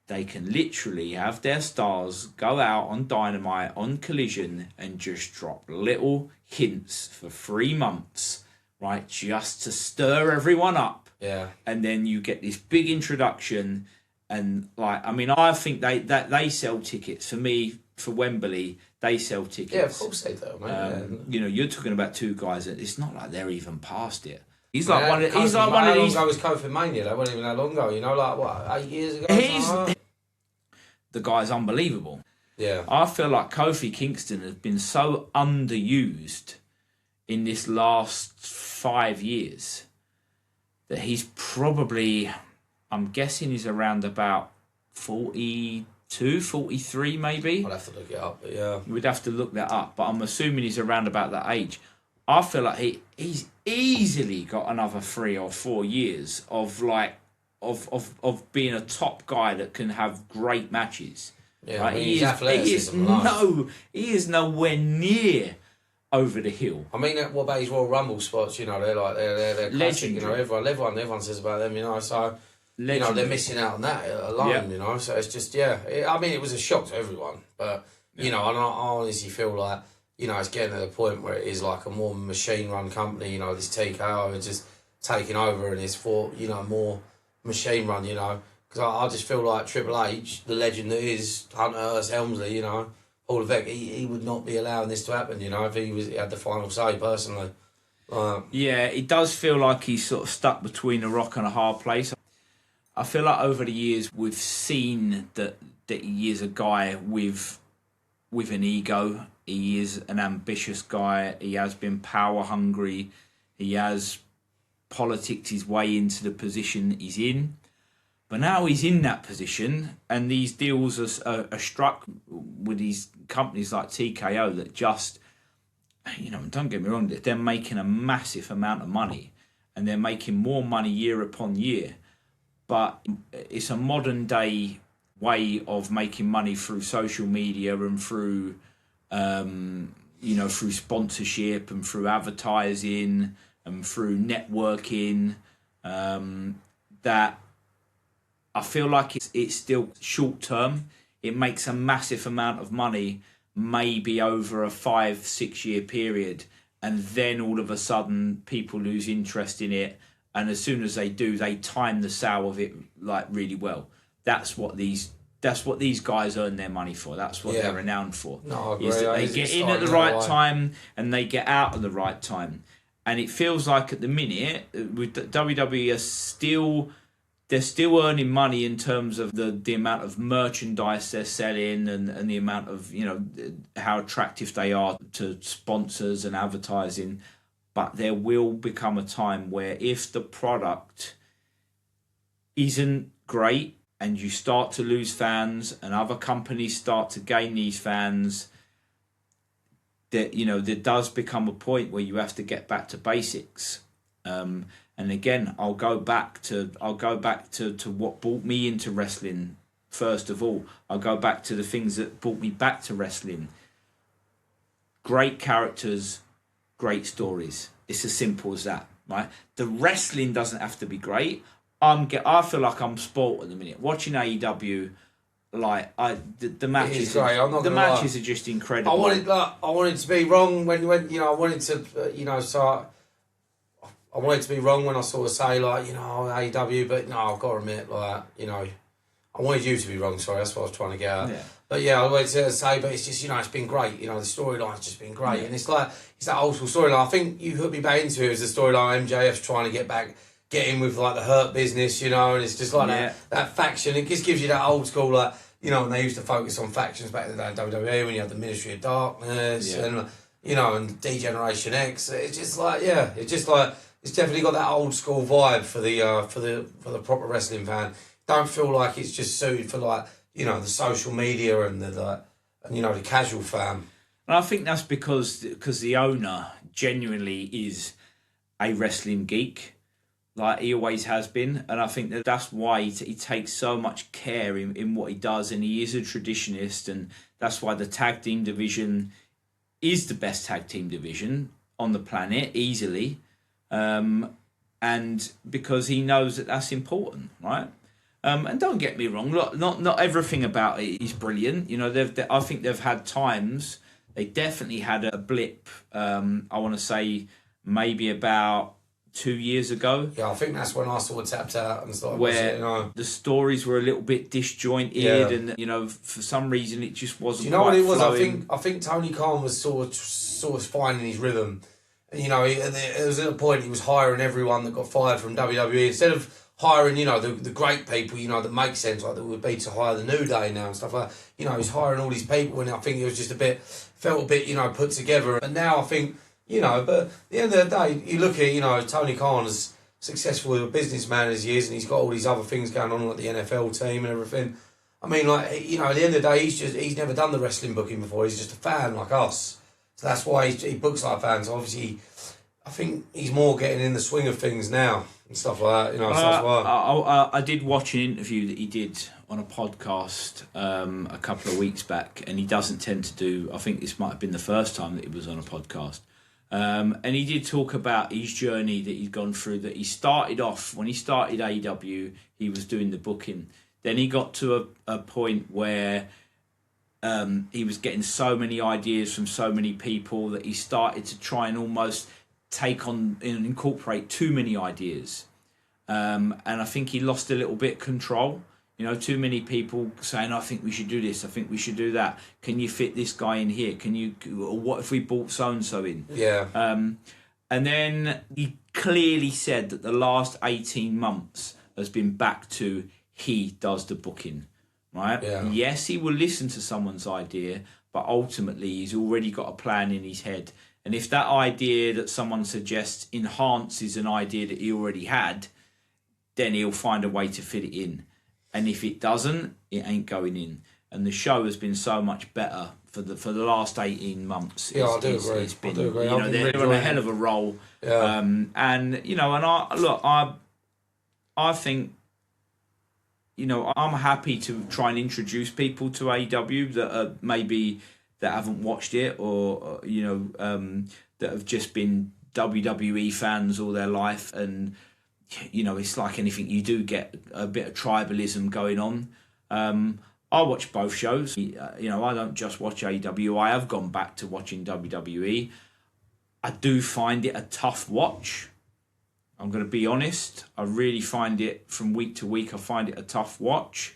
they can literally have their stars go out on Dynamite, on Collision, and just drop little hints for 3 months, right? Just to stir everyone up. Yeah. And then you get this big introduction. And, I think they sell tickets. For me, for Wembley, they sell tickets. Yeah, of course they do, mate. You're talking about two guys that it's not like they're even past it. He's like one of these. How long ago was Kofi Mania? That wasn't even that long ago. 8 years ago? The guy's unbelievable. Yeah. I feel like Kofi Kingston has been so underused in this last 5 years that he's probably, I'm guessing he's around about 42, 43 maybe. I'll have to look it up, but yeah. We'd have to look that up, but I'm assuming he's around about that age. I feel like he's easily got another 3 or 4 years of being a top guy that can have great matches. Yeah, right? He is nowhere near over the hill. What about his Royal Rumble spots? They're classic. Everyone says about them. So they're missing out on that alone. Yeah. So it's just it was a shock to everyone. But I honestly feel like it's getting to the point where it is like a more machine run company. This TKO is just taking over, and it's for more machine run, because I just feel like Triple H, the legend that is Hunter Hearst Helmsley, Hall of Fame, he would not be allowing this to happen, if he had the final say personally. It does feel like he's sort of stuck between a rock and a hard place. I feel like over the years we've seen that he is a guy with an ego. He is an ambitious guy. He has been power hungry. He has politics his way into the position he's in, but now he's in that position, and these deals are struck with these companies like TKO that just, don't get me wrong, they're making a massive amount of money, and they're making more money year upon year, but it's a modern day way of making money through social media and through through sponsorship and through advertising and through networking, that I feel like it's still short term. It makes a massive amount of money, maybe over a 5-6 year period, and then all of a sudden people lose interest in it, and as soon as they do, they time the sale of it like really well. That's what these guys earn their money for. That's what they're renowned for. No, I agree. Is that they get in at the right time and they get out at the right time. And it feels like at the minute with WWE they're still earning money in terms of the amount of merchandise they're selling and the amount of, how attractive they are to sponsors and advertising. But there will become a time where if the product isn't great and you start to lose fans and other companies start to gain these fans, that there does become a point where you have to get back to basics. And again, I'll go back to what brought me into wrestling. First of all, I'll go back to the things that brought me back to wrestling. Great characters, great stories. It's as simple as that, right? The wrestling doesn't have to be great. I feel like I'm spoilt at the minute watching AEW. Like the matches, the matches are just incredible. I wanted to be wrong when I wanted to so I wanted to be wrong when I sort of say AEW, but no, I've got to admit I wanted you to be wrong. Sorry, that's what I was trying to get at. Yeah. But yeah, I wanted to say, but it's just it's been great. The storyline's just been great, and it's that old school storyline. I think you hooked me back into it as the storyline MJF's trying to get in with the Hurt Business, and it's just that faction. It just gives you that old school and they used to focus on factions back in the day in WWE when you had the Ministry of Darkness and and D-Generation X. It's just it's definitely got that old school vibe for the proper wrestling fan. Don't feel like it's just suited for the social media and the casual fan. And I think that's because the owner genuinely is a wrestling geek. Like he always has been, and I think that's why he takes so much care in what he does, and he is a traditionalist, and that's why the tag team division is the best tag team division on the planet, easily, and because he knows that that's important, right? And don't get me wrong, look, not everything about it is brilliant. I think they've had times. They definitely had a blip. I want to say maybe about 2 years ago. Yeah, I think that's when I sort of tapped out and started where the stories were a little bit disjointed and for some reason it just wasn't. Do you know what it was? I think Tony Khan was sort of finding his rhythm. And, it was at a point he was hiring everyone that got fired from WWE instead of hiring the great people that make sense, like that would be to hire the New Day now and stuff like that. He's hiring all these people, and I think it was just felt a bit put together. And now I think. But at the end of the day, you look at, Tony Khan as successful as a businessman as he is, and he's got all these other things going on, like the NFL team and everything. I mean, at the end of the day, he's never done the wrestling booking before. He's just a fan like us. So that's why he books like fans. Obviously, I think he's more getting in the swing of things now and stuff like that, so that's why. I did watch an interview that he did on a podcast a couple of weeks back, and he doesn't tend to do, I think this might have been the first time that he was on a podcast. And he did talk about his journey that he'd gone through, that he started off, when he started AEW, he was doing the booking. Then he got to a point where he was getting so many ideas from so many people that he started to try and almost take on and incorporate too many ideas. And I think he lost a little bit of control. Too many people saying, I think we should do this, I think we should do that. Can you fit this guy in here? Or what if we brought so-and-so in? Yeah. And then he clearly said that the last 18 months has been back to he does the booking, right? Yeah. Yes, he will listen to someone's idea, but ultimately he's already got a plan in his head. And if that idea that someone suggests enhances an idea that he already had, then he'll find a way to fit it in. And if it doesn't, it ain't going in. And the show has been so much better for the last 18 months. Yeah, I do agree. It's been, they're on a hell of a roll. Yeah. I think I'm happy to try and introduce people to AEW that are maybe that haven't watched it, or that have just been WWE fans all their life. And it's like anything, you do get a bit of tribalism going on. I watch both shows. I don't just watch AEW. I have gone back to watching WWE. I do find it a tough watch. I'm going to be honest. I really find it, from week to week, I find it a tough watch.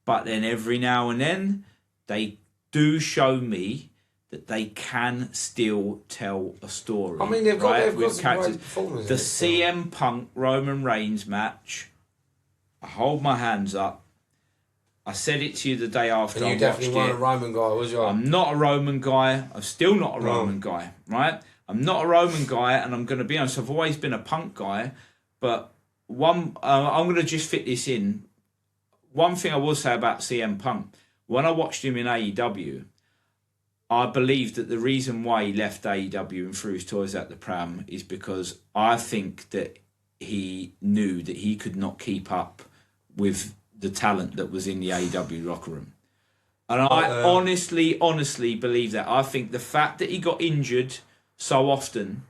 But then every now and then, they do show me that they can still tell a story. I mean, they've got some great performances. The CM Punk Roman Reigns match, I hold my hands up. I said it to you the day after I watched it. And you definitely weren't a Roman guy, was you? I'm not a Roman guy. I'm still not a Roman guy, right? I'm not a Roman guy, and I'm going to be honest, I've always been a Punk guy. But I'm going to just fit this in. One thing I will say about CM Punk, when I watched him in AEW, I believe that the reason why he left AEW and threw his toys at the pram is because I think that he knew that he could not keep up with the talent that was in the AEW locker room. And I honestly believe that. I think the fact that he got injured so often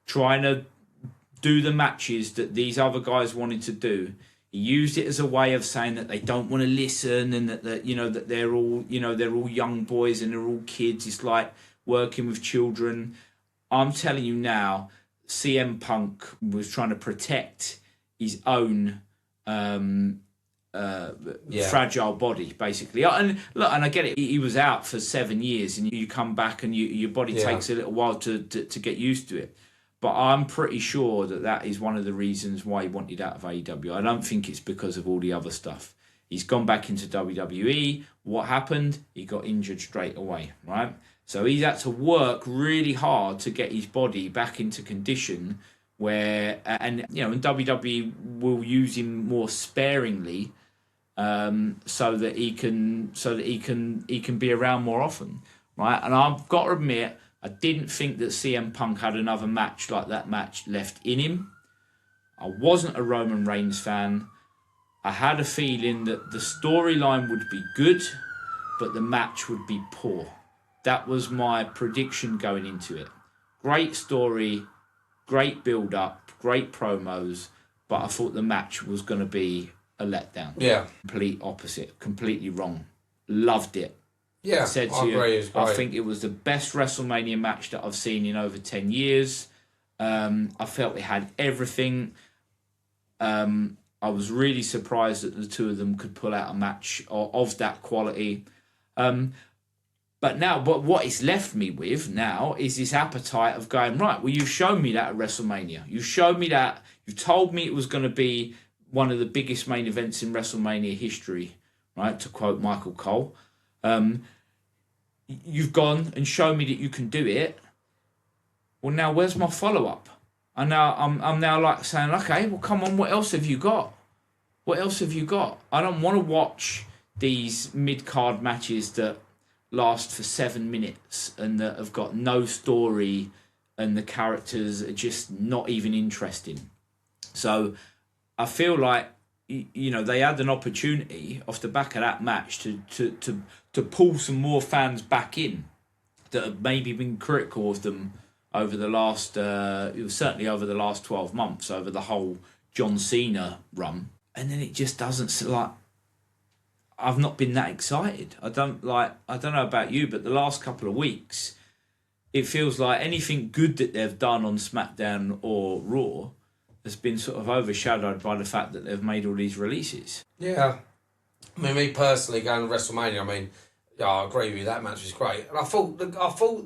trying to do the matches that these other guys wanted to do, he used it as a way of saying that they don't want to listen, and that that they're all young boys and they're all kids. It's like working with children. I'm telling you now, CM Punk was trying to protect his own fragile body, basically. And look, and I get it. He was out for 7 years, and you come back, and your body takes a little while to get used to it. But I'm pretty sure that is one of the reasons why he wanted out of AEW. I don't think it's because of all the other stuff. He's gone back into WWE. What happened? He got injured straight away, right? So he's had to work really hard to get his body back into condition where, and WWE will use him more sparingly, so that he can be around more often, right? And I've got to admit, I didn't think that CM Punk had another match like that match left in him. I wasn't a Roman Reigns fan. I had a feeling that the storyline would be good, but the match would be poor. That was my prediction going into it. Great story, great build-up, great promos, but I thought the match was going to be a letdown. Yeah. Complete opposite, completely wrong. Loved it. Yeah, I said to you, I think it was the best WrestleMania match that I've seen in over 10 years. I felt it had everything. I was really surprised that the two of them could pull out a match of that quality. But what it's left me with now is this appetite of going, right, well, you've shown me that at WrestleMania. You've shown me that. You told me it was going to be one of the biggest main events in WrestleMania history, right, to quote Michael Cole. You've gone and shown me that you can do it. Well, now where's my follow-up? And now I'm now like saying, okay, well, come on, what else have you got? What else have you got? I don't want to watch these mid-card matches that last for 7 minutes and that have got no story and the characters are just not even interesting. So I feel like, they had an opportunity off the back of that match to pull some more fans back in that have maybe been critical of them over the last, certainly over the last 12 months, over the whole John Cena run. And then it just doesn't, like, I've not been that excited. I don't know about you, but the last couple of weeks, it feels like anything good that they've done on SmackDown or Raw has been sort of overshadowed by the fact that they've made all these releases. Yeah. I mean, me personally, going to WrestleMania, I agree with you, that match was great. And I thought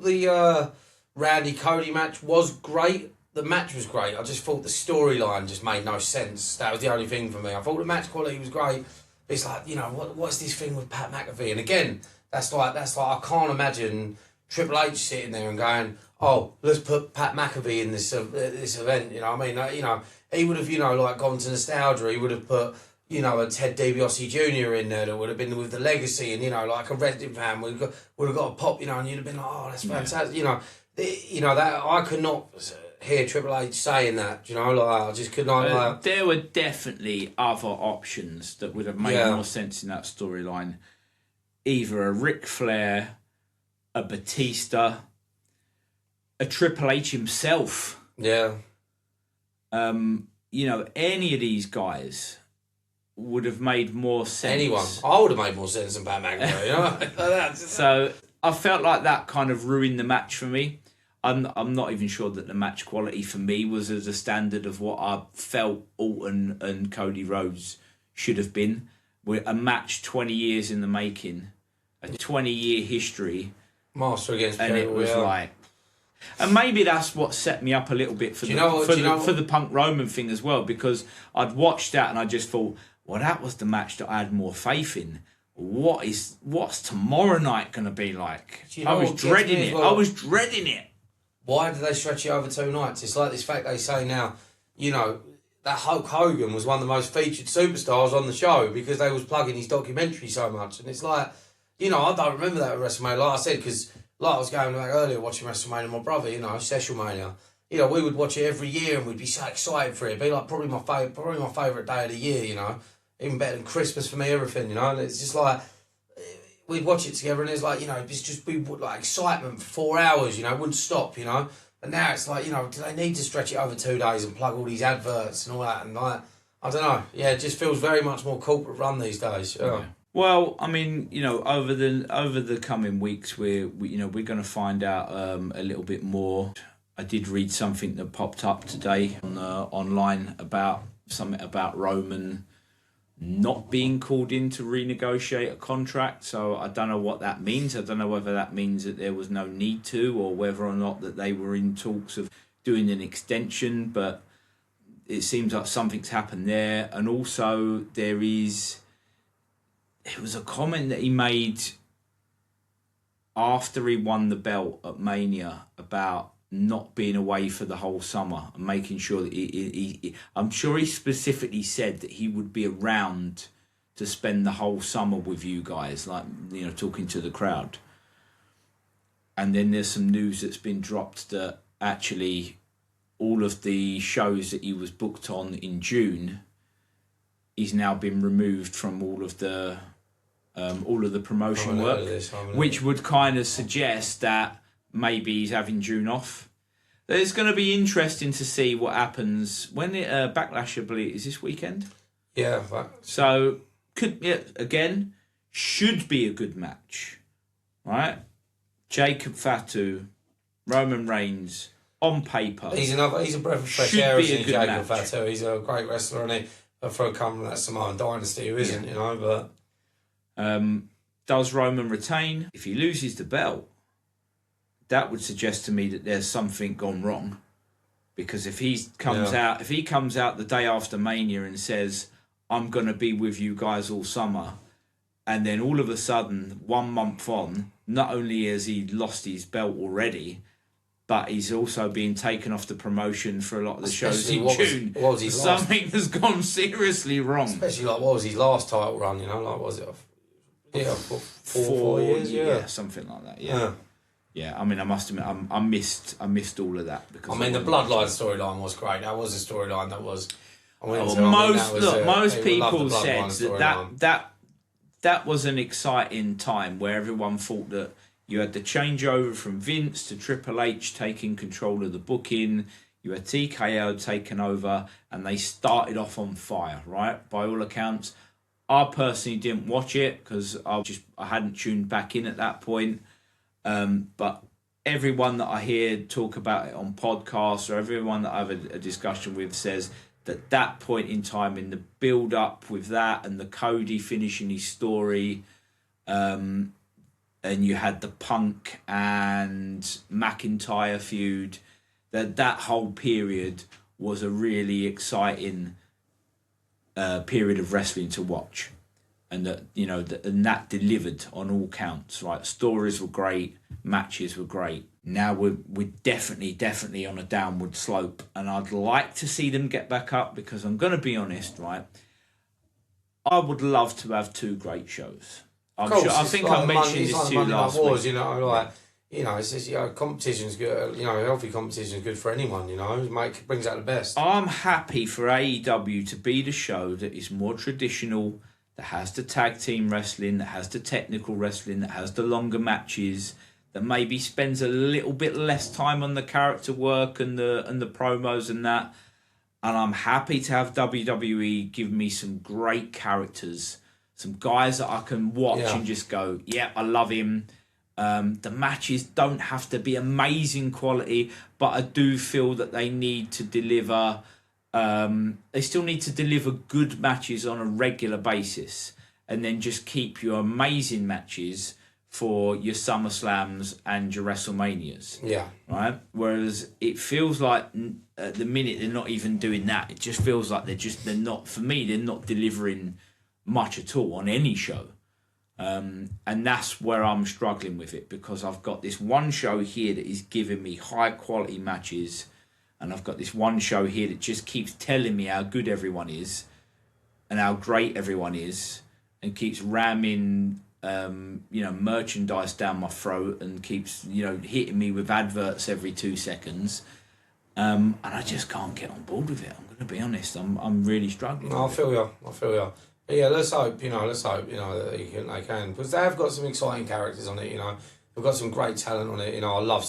the Randy Cody match was great. The match was great. I just thought the storyline just made no sense. That was the only thing for me. I thought the match quality was great. It's like, what's this thing with Pat McAfee? And again, that's like I can't imagine Triple H sitting there and going, oh, let's put Pat McAfee in this event. You know what I mean? He would have, like gone to nostalgia. He would have put, a Ted DiBiase Jr. in there that would have been with the legacy, and like a wrestling fan would have got a pop, and you'd have been like, oh, that's fantastic. That I could not. hear Triple H saying that. You know, like I just could not. Like, there were definitely other options that would have made more sense in that storyline. Either a Ric Flair, a Batista, a Triple H himself. Yeah. You know, any of these guys would have made more sense. Anyone. I would have made more sense than Pat McAfee, you know? So I felt like that kind of ruined the match for me. I'm not even sure that the match quality for me was as a standard of what I felt Orton and Cody Rhodes should have been. With a match 20 years in the making, a 20-year history. Master against and it was like... And maybe that's what set me up a little bit for the Punk Roman thing as well, because I'd watched that and I just thought, well, that was the match that I had more faith in. What's tomorrow night going to be like? I was dreading it. I was dreading it. Why did they stretch it over 2 nights? It's like this fact they say now, you know, that Hulk Hogan was one of the most featured superstars on the show because they was plugging his documentary so much. And it's like, you know, I don't remember that at WrestleMania, like I said, because... Like I was going back earlier watching WrestleMania with my brother, you know, Session-mania. You know, we would watch it every year and we'd be so excited for it. It'd be like probably my favourite day of the year, you know. Even better than Christmas for me, everything, you know. And it's just like, we'd watch it together and it's like, you know, it's just be like excitement for 4 hours, you know, it wouldn't stop, you know. And now it's like, you know, do they need to stretch it over 2 days and plug all these adverts and all that? And like, I don't know. Yeah, it just feels very much more corporate run these days. Yeah. Well, I mean, you know, over the coming weeks, we're going to find out a little bit more. I did read something that popped up today online about something about Roman not being called in to renegotiate a contract. So I don't know what that means. I don't know whether that means that there was no need to, or whether or not that they were in talks of doing an extension. But it seems like something's happened there, and also it was a comment that he made after he won the belt at Mania about not being away for the whole summer and making sure that I'm sure he specifically said that he would be around to spend the whole summer with you guys, like, you know, talking to the crowd. And then there's some news that's been dropped that actually all of the shows that he was booked on in June, he's now been removed from all of the promotion work, which would kind of suggest that maybe he's having June off. It's going to be interesting to see what happens when Backlash, I believe, is this weekend. Yeah. So should be a good match, right? Jacob Fatu, Roman Reigns on paper. He's a breath of fresh air, isn't he, Jacob Fatu? He's a great wrestler, and he for a come from that Samoan dynasty, who isn't, you know, but. Does Roman retain? If he loses the belt, that would suggest to me that there's something gone wrong. Because if he comes out the day after Mania and says, I'm going to be with you guys all summer, and then all of a sudden, 1 month on, not only has he lost his belt already, but he's also being taken off the promotion for a lot of the shows in June. Something has gone seriously wrong. Especially like, what was his last title run, you know? Like, was it 4 years? Yeah, something like that. Yeah. I mean, I must admit, I missed all of that because I mean, the Bloodline storyline was great. That was a storyline that was. Most people said that was an exciting time where everyone thought that you had the changeover from Vince to Triple H taking control of the booking. You had TKO taken over, and they started off on fire, right? By all accounts. I personally didn't watch it because I hadn't tuned back in at that point. But everyone that I hear talk about it on podcasts, or everyone that I have a discussion with, says that point in time, in the build up with that and the Cody finishing his story, and you had the Punk and McIntyre feud, that whole period was a really exciting period of wrestling to watch, and that delivered on all counts. Right, stories were great, matches were great. Now we're definitely on a downward slope, and I'd like to see them get back up, because I'm going to be honest, right? I would love to have 2 great shows. I think I mentioned this to you last week. You know, like it's just, competition's good. Healthy competition's good for anyone. It brings out the best. I'm happy for AEW to be the show that is more traditional, that has the tag team wrestling, that has the technical wrestling, that has the longer matches, that maybe spends a little bit less time on the character work and the promos and that. And I'm happy to have WWE give me some great characters, some guys that I can watch and just go, yeah, I love him. The matches don't have to be amazing quality, but I do feel that they need to deliver. They still need to deliver good matches on a regular basis, and then just keep your amazing matches for your SummerSlams and your WrestleManias. Yeah. Right? Whereas it feels like at the minute they're not even doing that. It just feels like they're not, for me, they're not delivering much at all on any show. And that's where I'm struggling with it, because I've got this one show here that is giving me high quality matches, and I've got this one show here that just keeps telling me how good everyone is and how great everyone is, and keeps ramming merchandise down my throat, and keeps hitting me with adverts every 2 seconds, and I just can't get on board with it. I'm going to be honest. I'm really struggling. No, I feel you. But yeah, let's hope that they can, because they have got some exciting characters on it. They've got some great talent on it. I love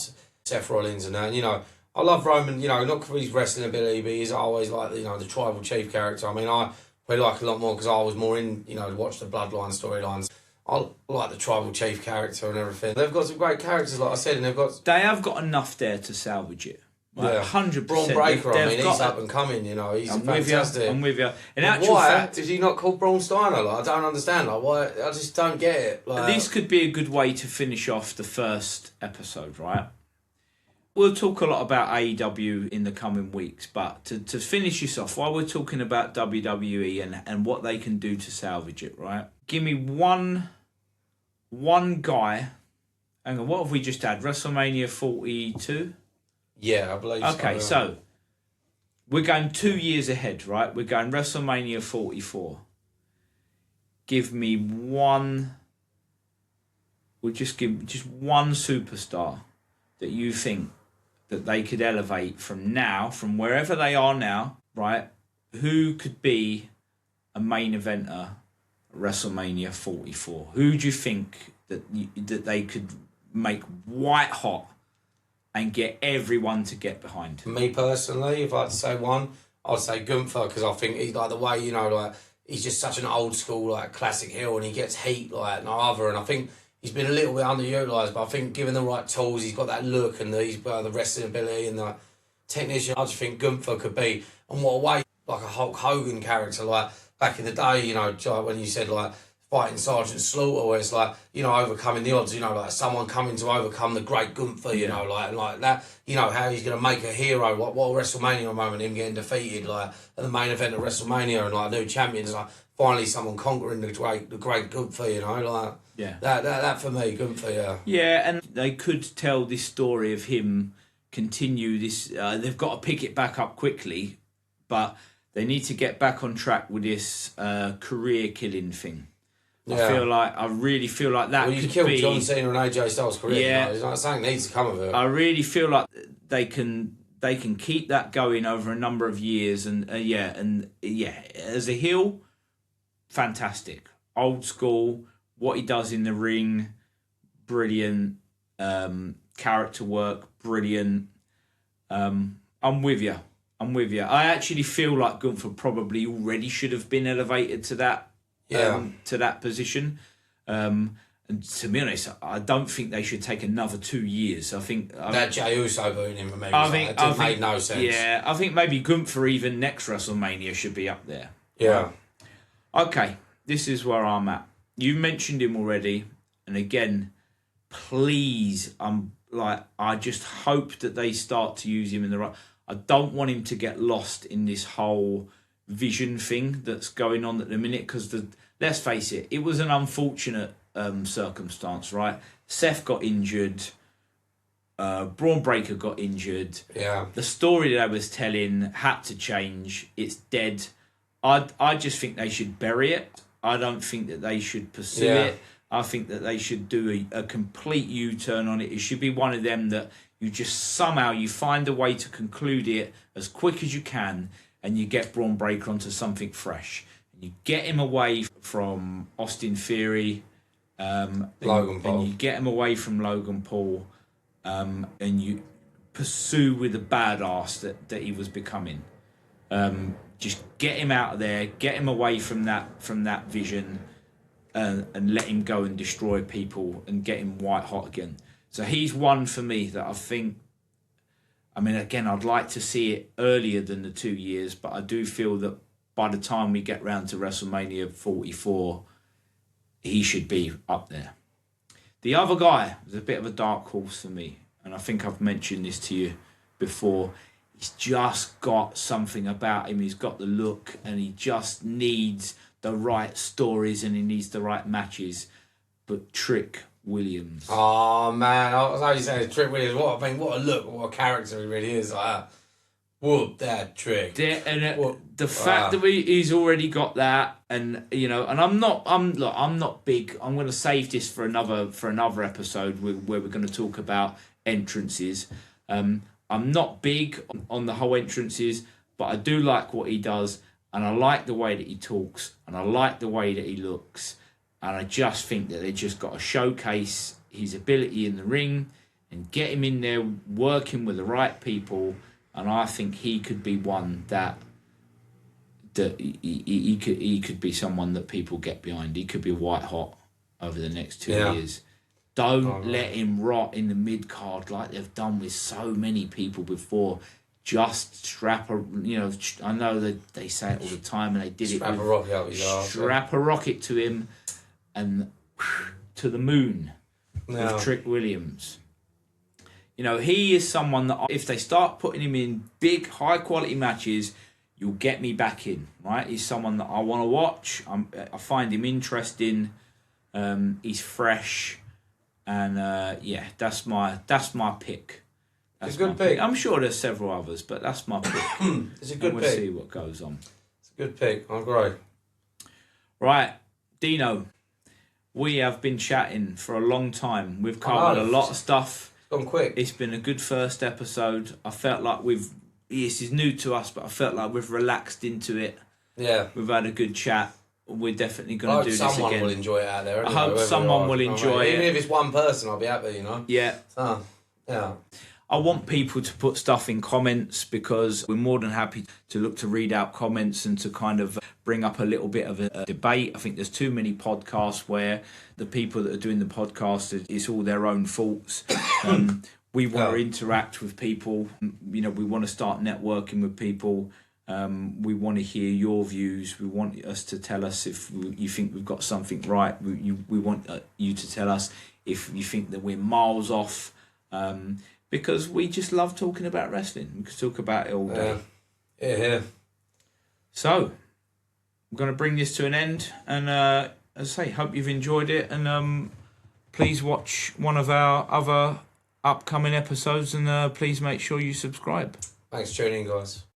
Seth Rollins and that. I love Roman. Not for his wrestling ability, but he's always like the tribal chief character. I mean, I probably like a lot more because I was more in to watch the Bloodline storylines. I like the tribal chief character and everything. They've got some great characters, like I said, and they have got enough there to salvage it. Like 100%. Braun Breaker, he's up and coming, he's fantastic. I'm with you. In actual fact, is he not called Braun Steiner? I don't understand. Why? I just don't get it. This could be a good way to finish off the first episode, right? We'll talk a lot about AEW in the coming weeks, but to finish this off, while we're talking about WWE and what they can do to salvage it, right? Give me one guy. Hang on, what have we just had? WrestleMania 42? Yeah, I believe so. Okay, so we're going 2 years ahead, right? We're going WrestleMania 44. Give me one. We'll just give just one superstar that you think that they could elevate from now, from wherever they are now, right? Who could be a main eventer at WrestleMania 44? Who do you think that they could make white hot and get everyone to get behind? Me personally, if I had to say one, I'd say Gunther, because I think he's like the way, he's just such an old school, classic heel, and he gets heat like no other. And I think he's been a little bit underutilised, but I think given the right tools, he's got that look and he's got the wrestling ability and the technician. I just think Gunther could be, and what a way, like a Hulk Hogan character, like back in the day, when you said fighting Sergeant Slaughter, where it's overcoming the odds, someone coming to overcome the great Gunther, like that, how he's going to make a hero, what a WrestleMania moment, him getting defeated, at the main event of WrestleMania, and new champions, finally someone conquering the great Gunther, Yeah. That for me, Gunther, yeah. Yeah, and they could tell this story of him, continue this, they've got to pick it back up quickly, but they need to get back on track with this career killing thing. Yeah. I really feel like that could killed be... John Cena and AJ Styles' career. Yeah. It's like something needs to come of it. I really feel like they can keep that going over a number of years, and as a heel, fantastic. Old school, what he does in the ring, brilliant. Character work, brilliant. I'm with you. I actually feel like Gunther probably already should have been elevated to that. To that position. And to be honest, I don't think they should take another 2 years. I think that Jey Uso booing him for me made no sense. Yeah, I think maybe Gunther even next WrestleMania should be up there. Yeah. Okay, this is where I'm at. You mentioned him already, and again, please, I just hope that they start to use him in the right. I don't want him to get lost in this whole vision thing that's going on at the minute, because let's face it, it was an unfortunate circumstance, right? Seth got injured, Braun Breaker got injured. Yeah. The story that I was telling had to change. It's dead. I just think they should bury it. I don't think that they should pursue it. I think that they should do a complete U-turn on it. It should be one of them that you just somehow you find a way to conclude it as quick as you can, and you get Braun Breaker onto something fresh. And you get him away from Austin Theory, Logan Paul. and you get him away from Logan Paul, and you pursue with the badass that he was becoming. Just get him out of there, get him away from that vision, and let him go and destroy people and get him white hot again. So he's one for me that I think. I mean, again, I'd like to see it earlier than the 2 years, but I do feel that by the time we get round to WrestleMania 44, he should be up there. The other guy was a bit of a dark horse for me, and I think I've mentioned this to you before. He's just got something about him. He's got the look, and he just needs the right stories, and he needs the right matches. But Trick Williams. Oh man, I was only saying Trick Williams. What a look, what a character he really is. Like, whoop that Trick. The fact that he's already got that, and and I'm not big. I'm going to save this for another episode where we're going to talk about entrances. I'm not big on the whole entrances, but I do like what he does, and I like the way that he talks, and I like the way that he looks. And I just think that they just got to showcase his ability in the ring and get him in there working with the right people. And I think he could be one that he could be someone that people get behind. He could be white hot over the next 2 years. Don't let him rot in the mid card like they've done with so many people before. Just strap I know that they say it all the time, and they did strap a rocket up his arse. Strap a rocket to him. And to the moon with Trick Williams. He is someone that if they start putting him in big, high-quality matches, you'll get me back in, right? He's someone that I want to watch. I find him interesting. He's fresh. And, that's my pick. It's a good pick. I'm sure there's several others, but that's my pick. It's a good pick. We'll see what goes on. It's a good pick. I agree. Right, Dino. We have been chatting for a long time. We've covered a lot of stuff. It's gone quick. It's been a good first episode. I felt like this is new to us, but I felt like we've relaxed into it. Yeah. We've had a good chat. We're definitely going to do this again. Someone will enjoy it out there. I hope someone will enjoy it. Even if it's one person, I'll be happy, Yeah. So, yeah. I want people to put stuff in comments because we're more than happy to look to read out comments and to kind of bring up a little bit of a debate. I think there's too many podcasts where the people that are doing the podcast, it's all their own faults. We want to interact with people. We want to start networking with people. We want to hear your views. We want us to tell us if you think we've got something right. We want you to tell us if you think that we're miles off. Because we just love talking about wrestling. We could talk about it all day. Yeah. So, I'm going to bring this to an end. And as I say, hope you've enjoyed it. And please watch one of our other upcoming episodes. And please make sure you subscribe. Thanks for tuning in, guys.